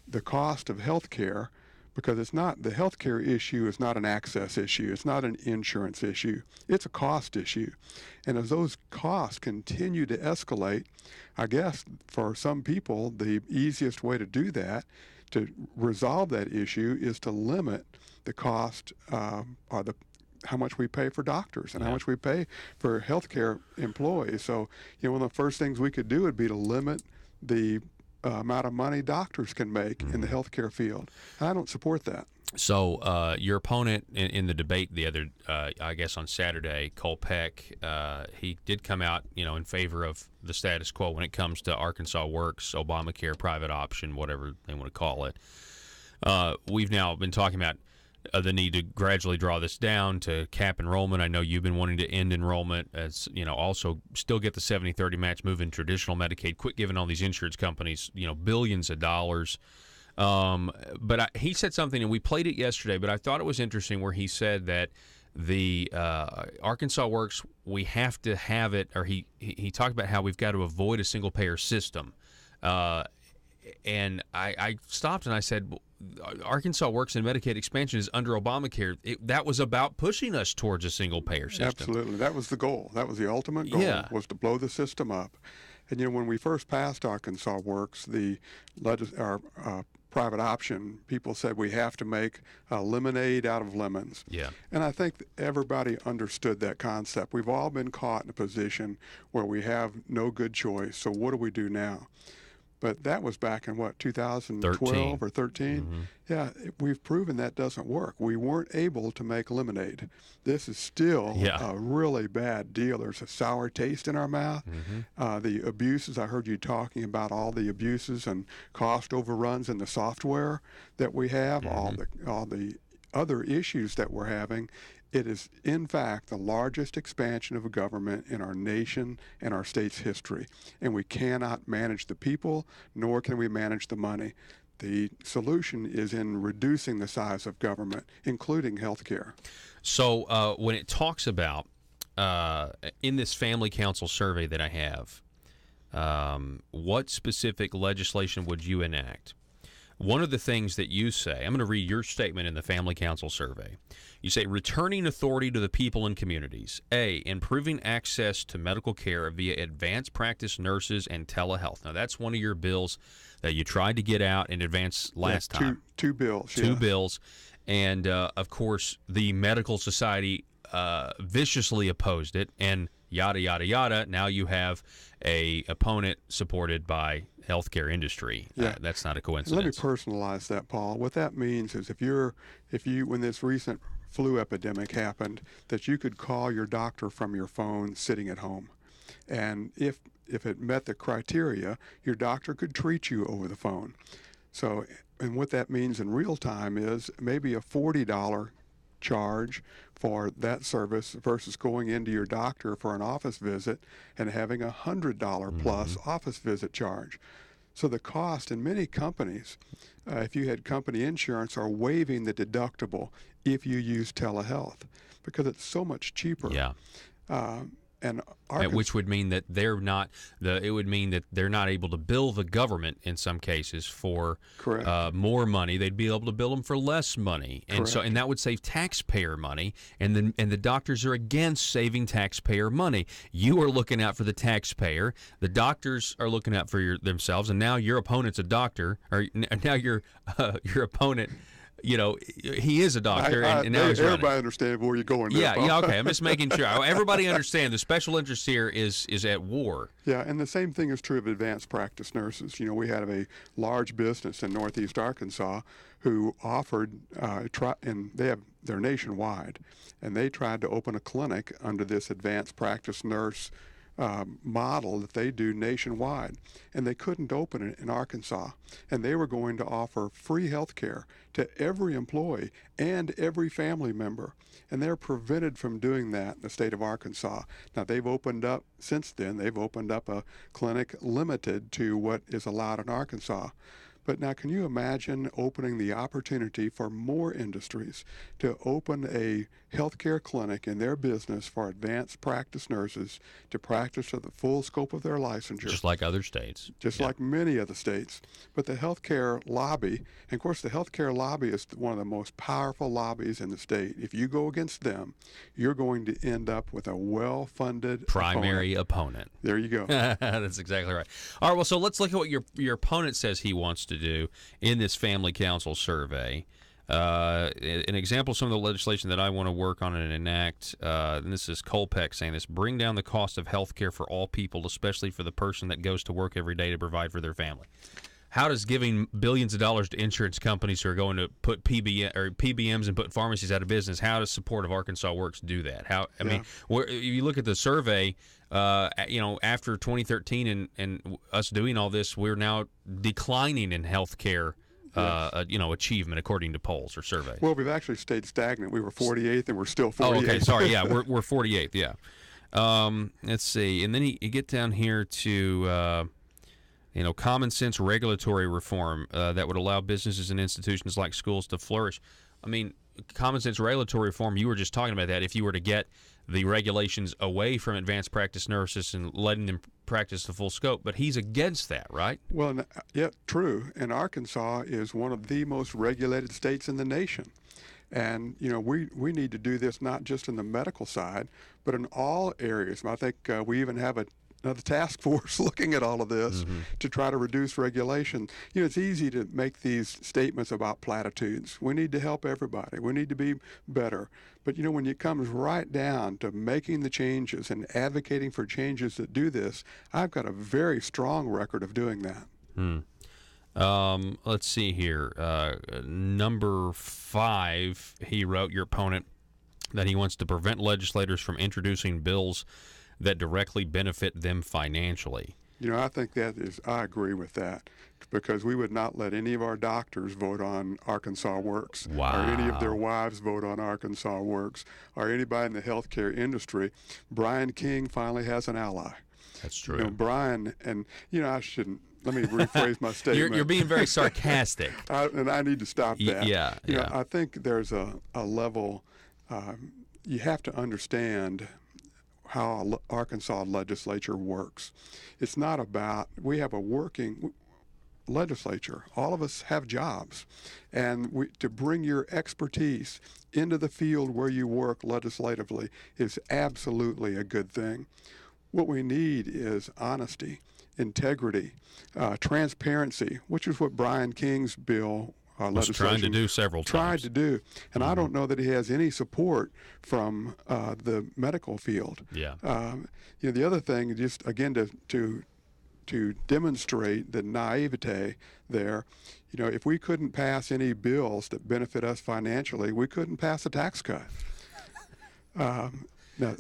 [SPEAKER 18] the cost of health care, because it's not, the health care issue is not an access issue. It's not an insurance issue. It's a cost issue. And as those costs continue to escalate, I guess for some people, the easiest way to do that, to resolve that issue, is to limit the cost or how much we pay for doctors and how much we pay for healthcare employees. So, you know, one of the first things we could do would be to limit the amount of money doctors can make in the healthcare field. I don't support that.
[SPEAKER 1] So your opponent in the debate the other, I guess on Saturday, Cole Peck, he did come out, you know, in favor of the status quo when it comes to Arkansas Works, Obamacare, private option, whatever they want to call it. We've now been talking about the need to gradually draw this down to cap enrollment. I know you've been wanting to end enrollment, as you know, also still get the 70-30 match, move in traditional Medicaid, quit giving all these insurance companies, you know, billions of dollars. But he said something, and we played it yesterday, but I thought it was interesting where he said that the Arkansas Works, we have to have it, or he talked about how we've got to avoid a single-payer system. And I stopped and I said, Arkansas Works and Medicaid expansion is under Obamacare. That was about pushing us towards a single-payer system.
[SPEAKER 18] Absolutely. That was the goal. That was the ultimate goal, was to blow the system up. And, you know, when we first passed Arkansas Works, the private option, people said we have to make lemonade out of lemons.
[SPEAKER 1] Yeah.
[SPEAKER 18] And I think everybody understood that concept. We've all been caught in a position where we have no good choice. So what do we do now? But that was back in, 2012 or 13? Yeah, we've proven that doesn't work. We weren't able to make lemonade. This is still a really bad deal. There's a sour taste in our mouth. The abuses, I heard you talking about all the abuses and cost overruns in the software that we have, all the other issues that we're having. It is, in fact, the largest expansion of a government in our nation and our state's history. And we cannot manage the people, nor can we manage the money. The solution is in reducing the size of government, including health care.
[SPEAKER 1] So when it talks about, in this family council survey that I have, what specific legislation would you enact? One of the things that you say, I'm going to read your statement in the Family Council survey. You say, returning authority to the people and communities. A, improving access to medical care via advanced practice nurses and telehealth. Now, that's one of your bills that you tried to get out in advance last time.
[SPEAKER 18] Two bills.
[SPEAKER 1] Two bills. And, of course, the Medical Society viciously opposed it, and yada, yada, yada. Now you have a opponent supported by healthcare industry. That's not a coincidence.
[SPEAKER 18] Let me personalize that, Paul. What that means is if you, when this recent flu epidemic happened, that you could call your doctor from your phone sitting at home. And if it met the criteria, your doctor could treat you over the phone. So, and what that means in real time is maybe a $40 charge for that service versus going into your doctor for an office visit and having a $100 plus office visit charge. So the cost in many companies, if you had company insurance, are waiving the deductible if you use telehealth because it's so much cheaper.
[SPEAKER 1] Yeah.
[SPEAKER 18] And
[SPEAKER 1] which would mean that they're not it would mean that they're not able to bill the government in some cases for more money. They'd be able to bill them for less money, and so that would save taxpayer money. And the doctors are against saving taxpayer money. You are looking out for the taxpayer. The doctors are looking out for themselves. And now your opponent's a doctor, or now your opponent. You know, he is a doctor, and now he's running.
[SPEAKER 18] Everybody understands where you're going there, Paul.
[SPEAKER 1] Yeah, okay. I'm just making sure. Everybody understands the special interest here is at war.
[SPEAKER 18] Yeah, and the same thing is true of advanced practice nurses. You know, we had a large business in Northeast Arkansas who offered, and they're nationwide, and they tried to open a clinic under this advanced practice nurse model that they do nationwide, and they couldn't open it in Arkansas. And they were going to offer free health care to every employee and every family member, and they're prevented from doing that in the state of Arkansas. Now they've opened up, since then, they've opened up a clinic limited to what is allowed in Arkansas. But now, can you imagine opening the opportunity for more industries to open a healthcare clinic in their business for advanced practice nurses to practice to the full scope of their licensure?
[SPEAKER 1] Just like other states.
[SPEAKER 18] Just like many other states. But the healthcare lobby, and of course the healthcare lobby is one of the most powerful lobbies in the state. If you go against them, you're going to end up with a well-funded
[SPEAKER 1] primary opponent.
[SPEAKER 18] There you go.
[SPEAKER 1] That's exactly right. All right, well, so let's look at what your opponent says he wants to do in this Family Council survey. An example of some of the legislation that I want to work on and enact, and this is Colpeck saying this, bring down the cost of health care for all people, especially for the person that goes to work every day to provide for their family. How does giving billions of dollars to insurance companies who are going to put PBMs and put pharmacies out of business, how does Support of Arkansas Works do that? I mean, if you look at the survey, after 2013 and us doing all this, we're now declining in health care achievement according to polls or surveys.
[SPEAKER 18] Well, we've actually stayed stagnant. We were 48th and we're still 48th.
[SPEAKER 1] Oh, okay. Sorry. Yeah, we're 48th. Yeah. Let's see. And then you get down here to, common sense regulatory reform that would allow businesses and institutions like schools to flourish. I mean, common sense regulatory reform, you were just talking about that. If you were to get the regulations away from advanced practice nurses and letting them practice the full scope, but he's against that, right?
[SPEAKER 18] Well, yeah, true. And Arkansas is one of the most regulated states in the nation. And, we need to do this not just in the medical side, but in all areas. I think we even have another task force looking at all of this to try to reduce regulation. It's easy to make these statements about platitudes. We need to help everybody. We need to be better. But, when it comes right down to making the changes and advocating for changes that do this, I've got a very strong record of doing that.
[SPEAKER 1] Let's see here. Number 5, he wrote, your opponent, that he wants to prevent legislators from introducing bills that directly benefit them financially.
[SPEAKER 18] I think I agree with that, because we would not let any of our doctors vote on Arkansas Works, or any of their wives vote on Arkansas Works, or anybody in the healthcare industry. Brian King finally has an ally.
[SPEAKER 1] That's true.
[SPEAKER 18] Brian, and I shouldn't. Let me rephrase my statement.
[SPEAKER 1] You're being very sarcastic.
[SPEAKER 18] And I need to stop that.
[SPEAKER 1] Yeah.
[SPEAKER 18] I think there's a level, you have to understand how Arkansas legislature works. It's not about, we have a working legislature. All of us have jobs. And to bring your expertise into the field where you work legislatively is absolutely a good thing. What we need is honesty, integrity, transparency, which is what Brian King's bill
[SPEAKER 1] was trying to do several times.
[SPEAKER 18] Tried to do. And I don't know that he has any support from the medical field.
[SPEAKER 1] Yeah.
[SPEAKER 18] The other thing, just again to demonstrate the naivete there, if we couldn't pass any bills that benefit us financially, we couldn't pass a tax cut. Now,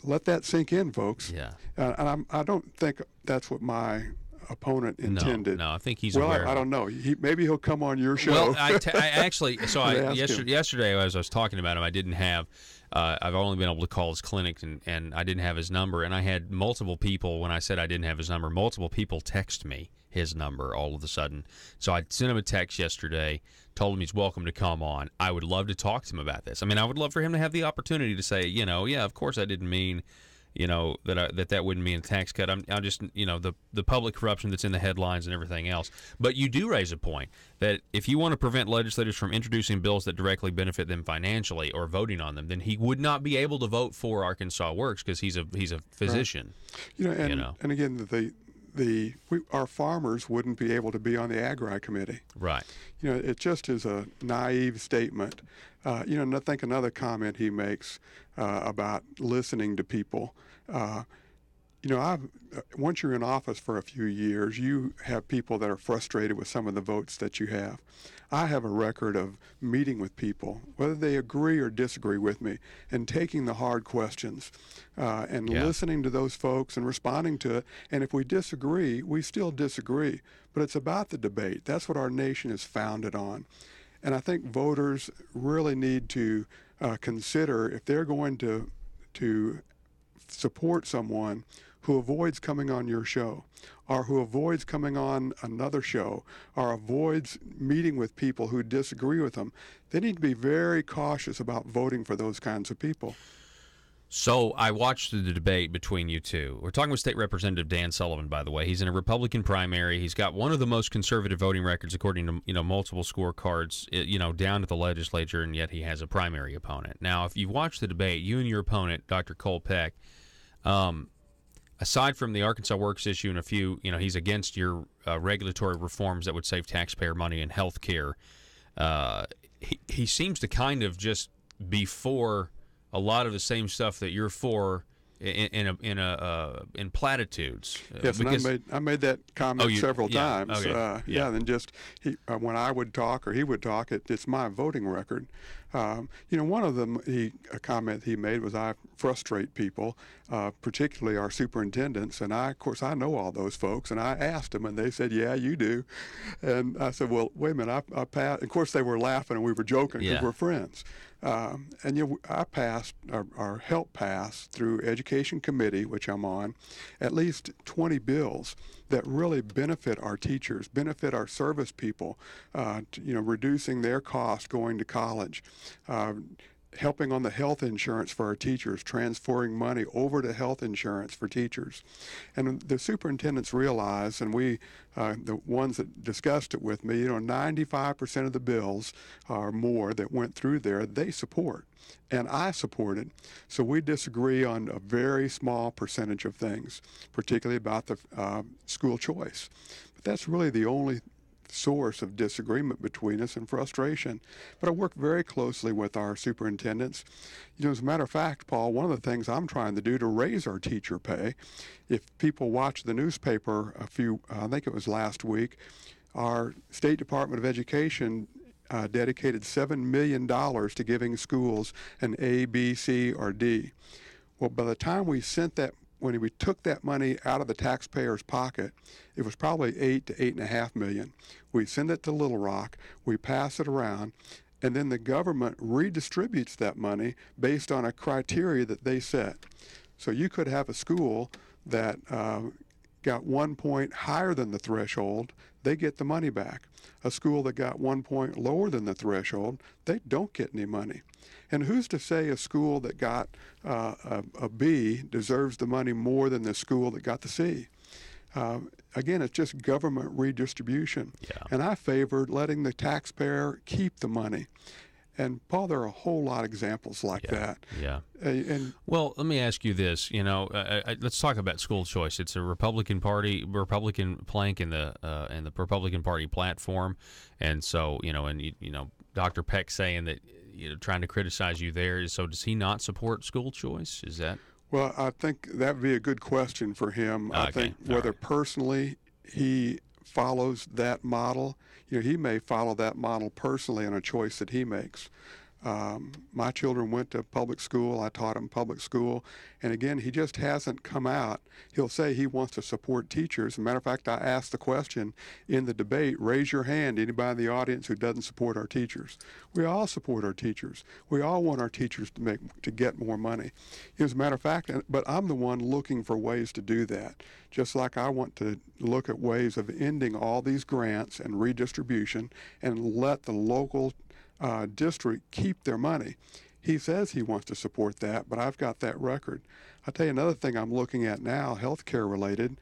[SPEAKER 18] let that sink in, folks.
[SPEAKER 1] Yeah.
[SPEAKER 18] And I don't think that's what my opponent intended.
[SPEAKER 1] No, I think he's
[SPEAKER 18] well.
[SPEAKER 1] aware.
[SPEAKER 18] I don't know. Maybe he'll come on your show.
[SPEAKER 1] Well, I actually, yesterday as I was talking about him, I didn't have. I've only been able to call his clinic, and I didn't have his number. And I had multiple people, when I said I didn't have his number, multiple people text me his number all of a sudden. So I sent him a text yesterday, told him he's welcome to come on. I would love to talk to him about this. I mean, I would love for him to have the opportunity to say, yeah, of course I didn't mean, that wouldn't mean a tax cut. I'm just, the public corruption that's in the headlines and everything else. But you do raise a point that if you want to prevent legislators from introducing bills that directly benefit them financially or voting on them, then he would not be able to vote for Arkansas Works because he's a physician.
[SPEAKER 18] Right. And again, our farmers wouldn't be able to be on the Agri Committee.
[SPEAKER 1] Right.
[SPEAKER 18] It just is a naive statement. I think another comment he makes about listening to people. Once you're in office for a few years, you have people that are frustrated with some of the votes that you have. I have a record of meeting with people, whether they agree or disagree with me, and taking the hard questions and listening to those folks and responding to it. And if we disagree, we still disagree. But it's about the debate. That's what our nation is founded on. And I think voters really need to consider, if they're going to support someone who avoids coming on your show, or who avoids coming on another show, or avoids meeting with people who disagree with them, they need to be very cautious about voting for those kinds of people.
[SPEAKER 1] So I watched the debate between you two. We're talking with State Representative Dan Sullivan, by the way. He's in a Republican primary. He's got one of the most conservative voting records, according to multiple scorecards, down at the legislature, and yet he has a primary opponent. Now, if you watch the debate, you and your opponent, Dr. Cole Peck, aside from the Arkansas Works issue and a few, he's against your regulatory reforms that would save taxpayer money in health care. He seems to kind of just be for a lot of the same stuff that you're for in platitudes.
[SPEAKER 18] Yes, and I made that comment several times.
[SPEAKER 1] Okay.
[SPEAKER 18] Then just when I would talk or he would talk, it's my voting record. One of them, a comment he made was I frustrate people, particularly our superintendents, and of course I know all those folks, and I asked them, and they said, "Yeah, you do," and I said, "Well, wait a minute, I passed." Of course, they were laughing and we were joking because we're friends. I passed or helped pass through Education Committee, which I'm on, at least 20 bills that really benefit our teachers, benefit our service people, reducing their cost going to college, helping on the health insurance for our teachers, transferring money over to health insurance for teachers. And the superintendents realize, and we, the ones that discussed it with me, 95% of the bills or more that went through there, they support. And I support it. So we disagree on a very small percentage of things, particularly about the school choice. But that's really the only source of disagreement between us and frustration. But I work very closely with our superintendents. As a matter of fact, Paul, one of the things I'm trying to do to raise our teacher pay, if people watch the newspaper I think it was last week, our State Department of Education dedicated $7 million to giving schools an A, B, C, or D. Well, by the time we when we took that money out of the taxpayer's pocket, it was probably $8 to $8.5 million. We send it to Little Rock, we pass it around, and then the government redistributes that money based on a criteria that they set. So you could have a school that got 1 point higher than the threshold, they get the money back. A school that got 1 point lower than the threshold, they don't get any money. And who's to say a school that got a B deserves the money more than the school that got the C? Again, it's just government redistribution.
[SPEAKER 1] Yeah.
[SPEAKER 18] And I favored letting the taxpayer keep the money. And, Paul, there are a whole lot of examples like that.
[SPEAKER 1] Yeah.
[SPEAKER 18] Well,
[SPEAKER 1] let me ask you this. Let's talk about school choice. It's a Republican plank in the Republican Party platform. And so, Dr. Peck saying that, trying to criticize you there. So does he not support school choice? Is that?
[SPEAKER 18] Well, I think that would be a good question for him. I think whether personally he follows that model, he may follow that model personally in a choice that he makes. My children went to public school. I taught them public school. And again, he just hasn't come out. He'll say he wants to support teachers. As a matter of fact, I asked the question in the debate, raise your hand, anybody in the audience who doesn't support our teachers. We all support our teachers. We all want our teachers to get more money. As a matter of fact, but I'm the one looking for ways to do that. Just like I want to look at ways of ending all these grants and redistribution and let the local district keep their money. He says he wants to support that, but I've got that record. I'll tell you another thing I'm looking at now, healthcare related,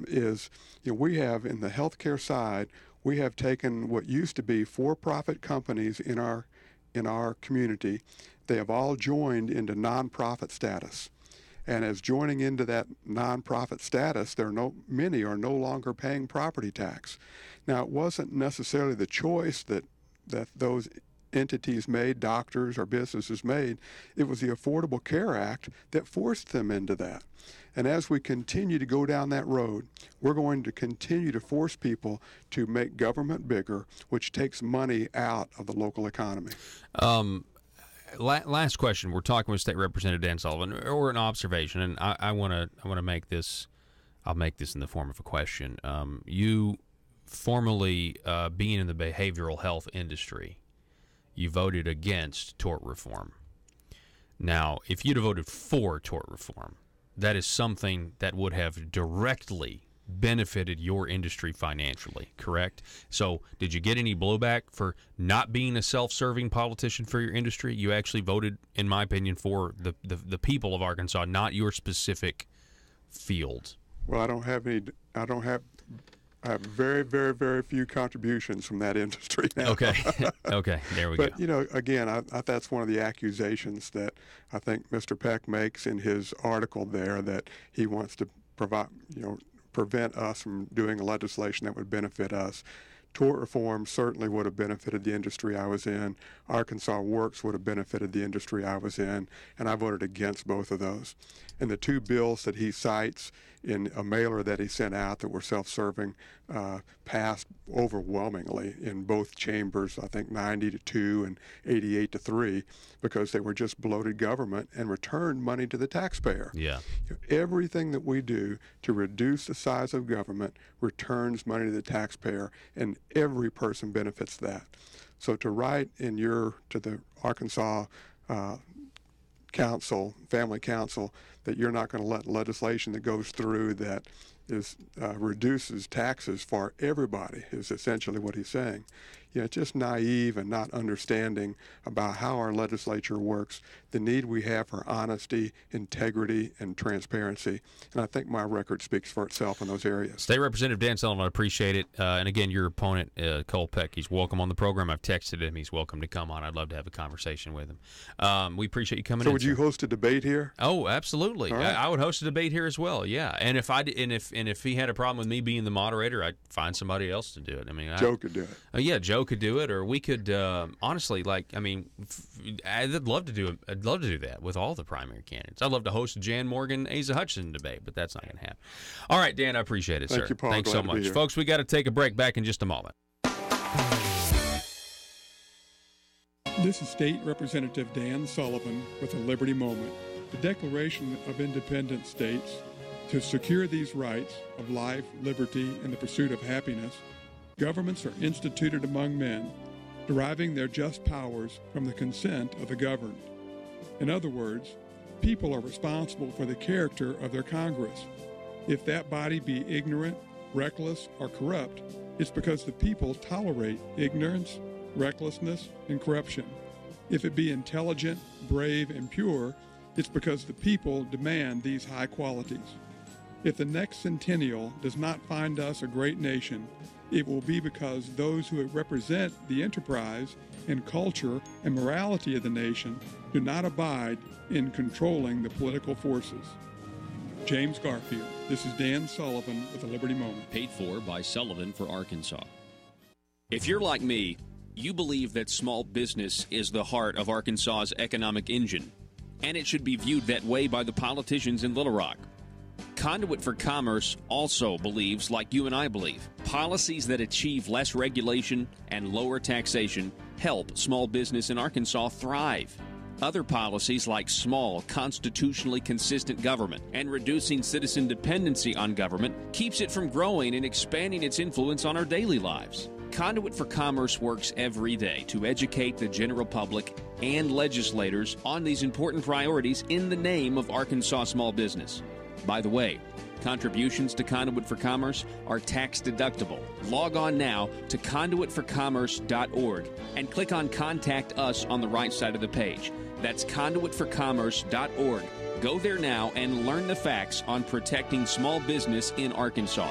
[SPEAKER 18] is we have in the healthcare side, we have taken what used to be for-profit companies in our community. They have all joined into nonprofit status. And as joining into that nonprofit status, many are no longer paying property tax. Now, it wasn't necessarily the choice that those entities made, doctors or businesses made. It was the Affordable Care Act that forced them into that. And as we continue to go down that road, we're going to continue to force people to make government bigger, which takes money out of the local economy.
[SPEAKER 1] Last question. We're talking with State Representative Dan Sullivan, or an observation, and I want to make this. I'll make this in the form of a question. You formerly being in the behavioral health industry, you voted against tort reform. Now, if you'd have voted for tort reform, that is something that would have directly benefited your industry financially, correct? So did you get any blowback for not being a self-serving politician for your industry? You actually voted, in my opinion, for the people of Arkansas, not your specific field.
[SPEAKER 18] Well, I have very, very, very few contributions from that industry now.
[SPEAKER 1] Okay. Okay, there we go.
[SPEAKER 18] But, again, that's one of the accusations that I think Mr. Peck makes in his article there, that he wants to prevent us from doing legislation that would benefit us. Tort reform certainly would have benefited the industry I was in. Arkansas Works would have benefited the industry I was in, and I voted against both of those. And the two bills that he cites in a mailer that he sent out that were self-serving passed overwhelmingly in both chambers, I think 90-2 and 88-3, because they were just bloated government and returned money to the taxpayer.
[SPEAKER 1] Yeah.
[SPEAKER 18] Everything that we do to reduce the size of government returns money to the taxpayer, and every person benefits that. So to write to the Arkansas Family Council, that you're not going to let legislation that goes through that reduces taxes for everybody is essentially what he's saying. It's just naive and not understanding about how our legislature works, the need we have for honesty, integrity, and transparency. And I think my record speaks for itself in those areas.
[SPEAKER 1] State Representative Dan Sullivan, I appreciate it. And again, your opponent, Cole Peck, he's welcome on the program. I've texted him. He's welcome to come on. I'd love to have a conversation with him. We appreciate you coming in.
[SPEAKER 18] So would you host a debate here?
[SPEAKER 1] Oh, absolutely.
[SPEAKER 18] Right.
[SPEAKER 1] I would host a debate here as well, yeah. And if he had a problem with me being the moderator, I'd find somebody else to do it. I mean,
[SPEAKER 18] Joe could do it.
[SPEAKER 1] Yeah, Joe could do it, or we could honestly, I'd love to do that with all the primary candidates. I'd love to host a Jan Morgan Asa Hutchinson debate, but that's not going to happen. All right, Dan, I appreciate it, sir.
[SPEAKER 18] Thank you, Paul.
[SPEAKER 1] Thanks so
[SPEAKER 18] Glad to be
[SPEAKER 1] much,
[SPEAKER 18] here.
[SPEAKER 1] folks. We got to take a break. Back in just a moment.
[SPEAKER 19] This is State Representative Dan Sullivan with a Liberty Moment. The Declaration of Independence states, to secure these rights of life, liberty, and the pursuit of happiness, governments are instituted among men, deriving their just powers from the consent of the governed. In other words, people are responsible for the character of their Congress. If that body be ignorant, reckless, or corrupt, it's because the people tolerate ignorance, recklessness, and corruption. If it be intelligent, brave, and pure, it's because the people demand these high qualities. If the next centennial does not find us a great nation, it will be because those who represent the enterprise and culture and morality of the nation do not abide in controlling the political forces. James Garfield. This is Dan Sullivan with the Liberty Moment.
[SPEAKER 13] Paid for by Sullivan for Arkansas. If you're like me, you believe that small business is the heart of Arkansas's economic engine, and it should be viewed that way by the politicians in Little Rock. Conduit for Commerce also believes, like you and I believe, policies that achieve less regulation and lower taxation help small business in Arkansas thrive. Other policies like small, constitutionally consistent government and reducing citizen dependency on government keeps it from growing and expanding its influence on our daily lives. Conduit for Commerce works every day to educate the general public and legislators on these important priorities in the name of Arkansas small business. By the way, contributions to Conduit for Commerce are tax deductible. Log on now to conduitforcommerce.org and click on Contact Us on the right side of the page. That's conduitforcommerce.org. Go there now and learn the facts on protecting small business in Arkansas.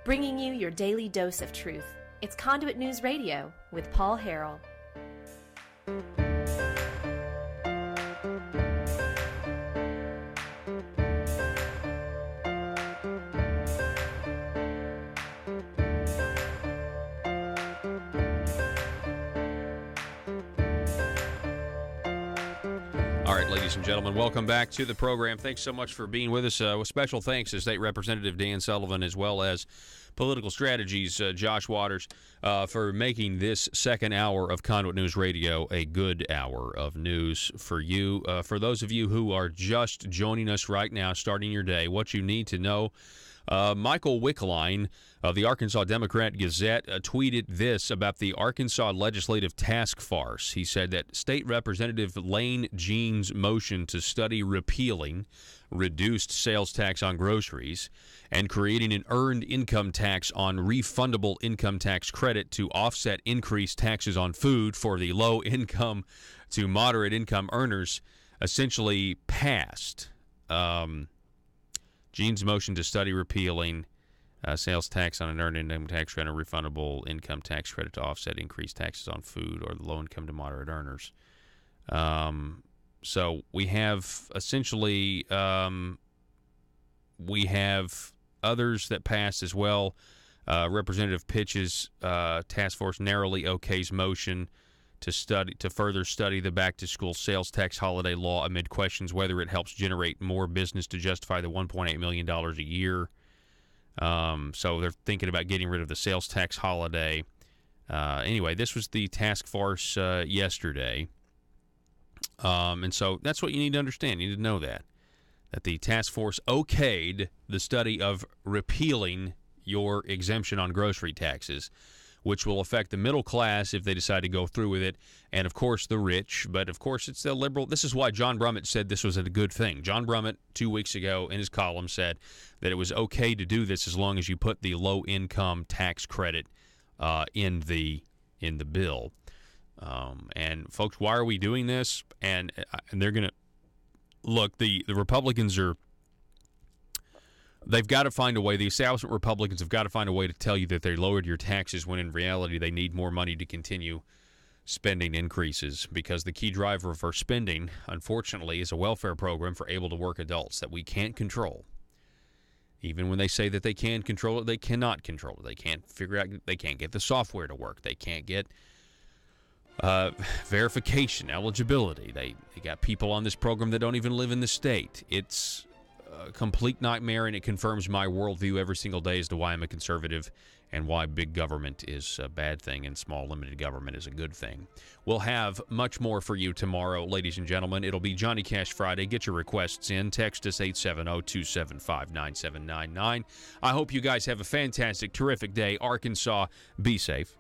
[SPEAKER 5] bringing you your daily dose of truth. It's Conduit News Radio with Paul Harrell.
[SPEAKER 1] All right, ladies and gentlemen, welcome back to the program. Thanks so much for being with us. With special thanks to State Representative Dan Sullivan, as well as Political Strategies Josh Waters, for making this second hour of Conduit News Radio a good hour of news for you. For those of you who are just joining us right now, starting your day, what you need to know. Michael Wickline of the Arkansas Democrat-Gazette tweeted this about the Arkansas Legislative Task Force. He said that State Representative Lane Jean's motion to study repealing reduced sales tax on groceries and creating an earned income tax on refundable income tax credit to offset increased taxes on food for the low-income to moderate-income earners essentially passed. Jean's motion to study repealing sales tax on an earned income tax credit, refundable income tax credit to offset increased taxes on food or the low income to moderate earners. So we have essentially we have others that passed as well. Representative Pitch's task force narrowly okays motion to further study the back-to-school sales tax holiday law amid questions whether it helps generate more business to justify the $1.8 million a year. So they're thinking about getting rid of the sales tax holiday. Anyway, this was the task force yesterday. And so that's what you need to understand. You need to know that the task force okayed the study of repealing your exemption on grocery taxes, which will affect the middle class if they decide to go through with it, and, of course, the rich. But, of course, it's the liberal. This is why John Brummett said this was a good thing. John Brummett, 2 weeks ago, in his column, said that it was okay to do this as long as you put the low-income tax credit in the bill. And, folks, why are we doing this? And they're going to – look, the Republicans are – they've got to find a way. The establishment Republicans have got to find a way to tell you that they lowered your taxes when in reality they need more money to continue spending increases, because the key driver for spending, unfortunately, is a welfare program for able-to-work adults that we can't control. Even when they say that they can control it, they cannot control it. They can't figure out, they can't get the software to work. They can't get verification, eligibility. They got people on this program that don't even live in the state. It's a complete nightmare, and it confirms my worldview every single day as to why I'm a conservative and why big government is a bad thing and small limited government is a good thing. We'll have much more for you tomorrow, ladies and gentlemen. It'll be Johnny Cash Friday. Get your requests in. Text us 870-275-9799. I hope you guys have a fantastic, terrific day. Arkansas, be safe.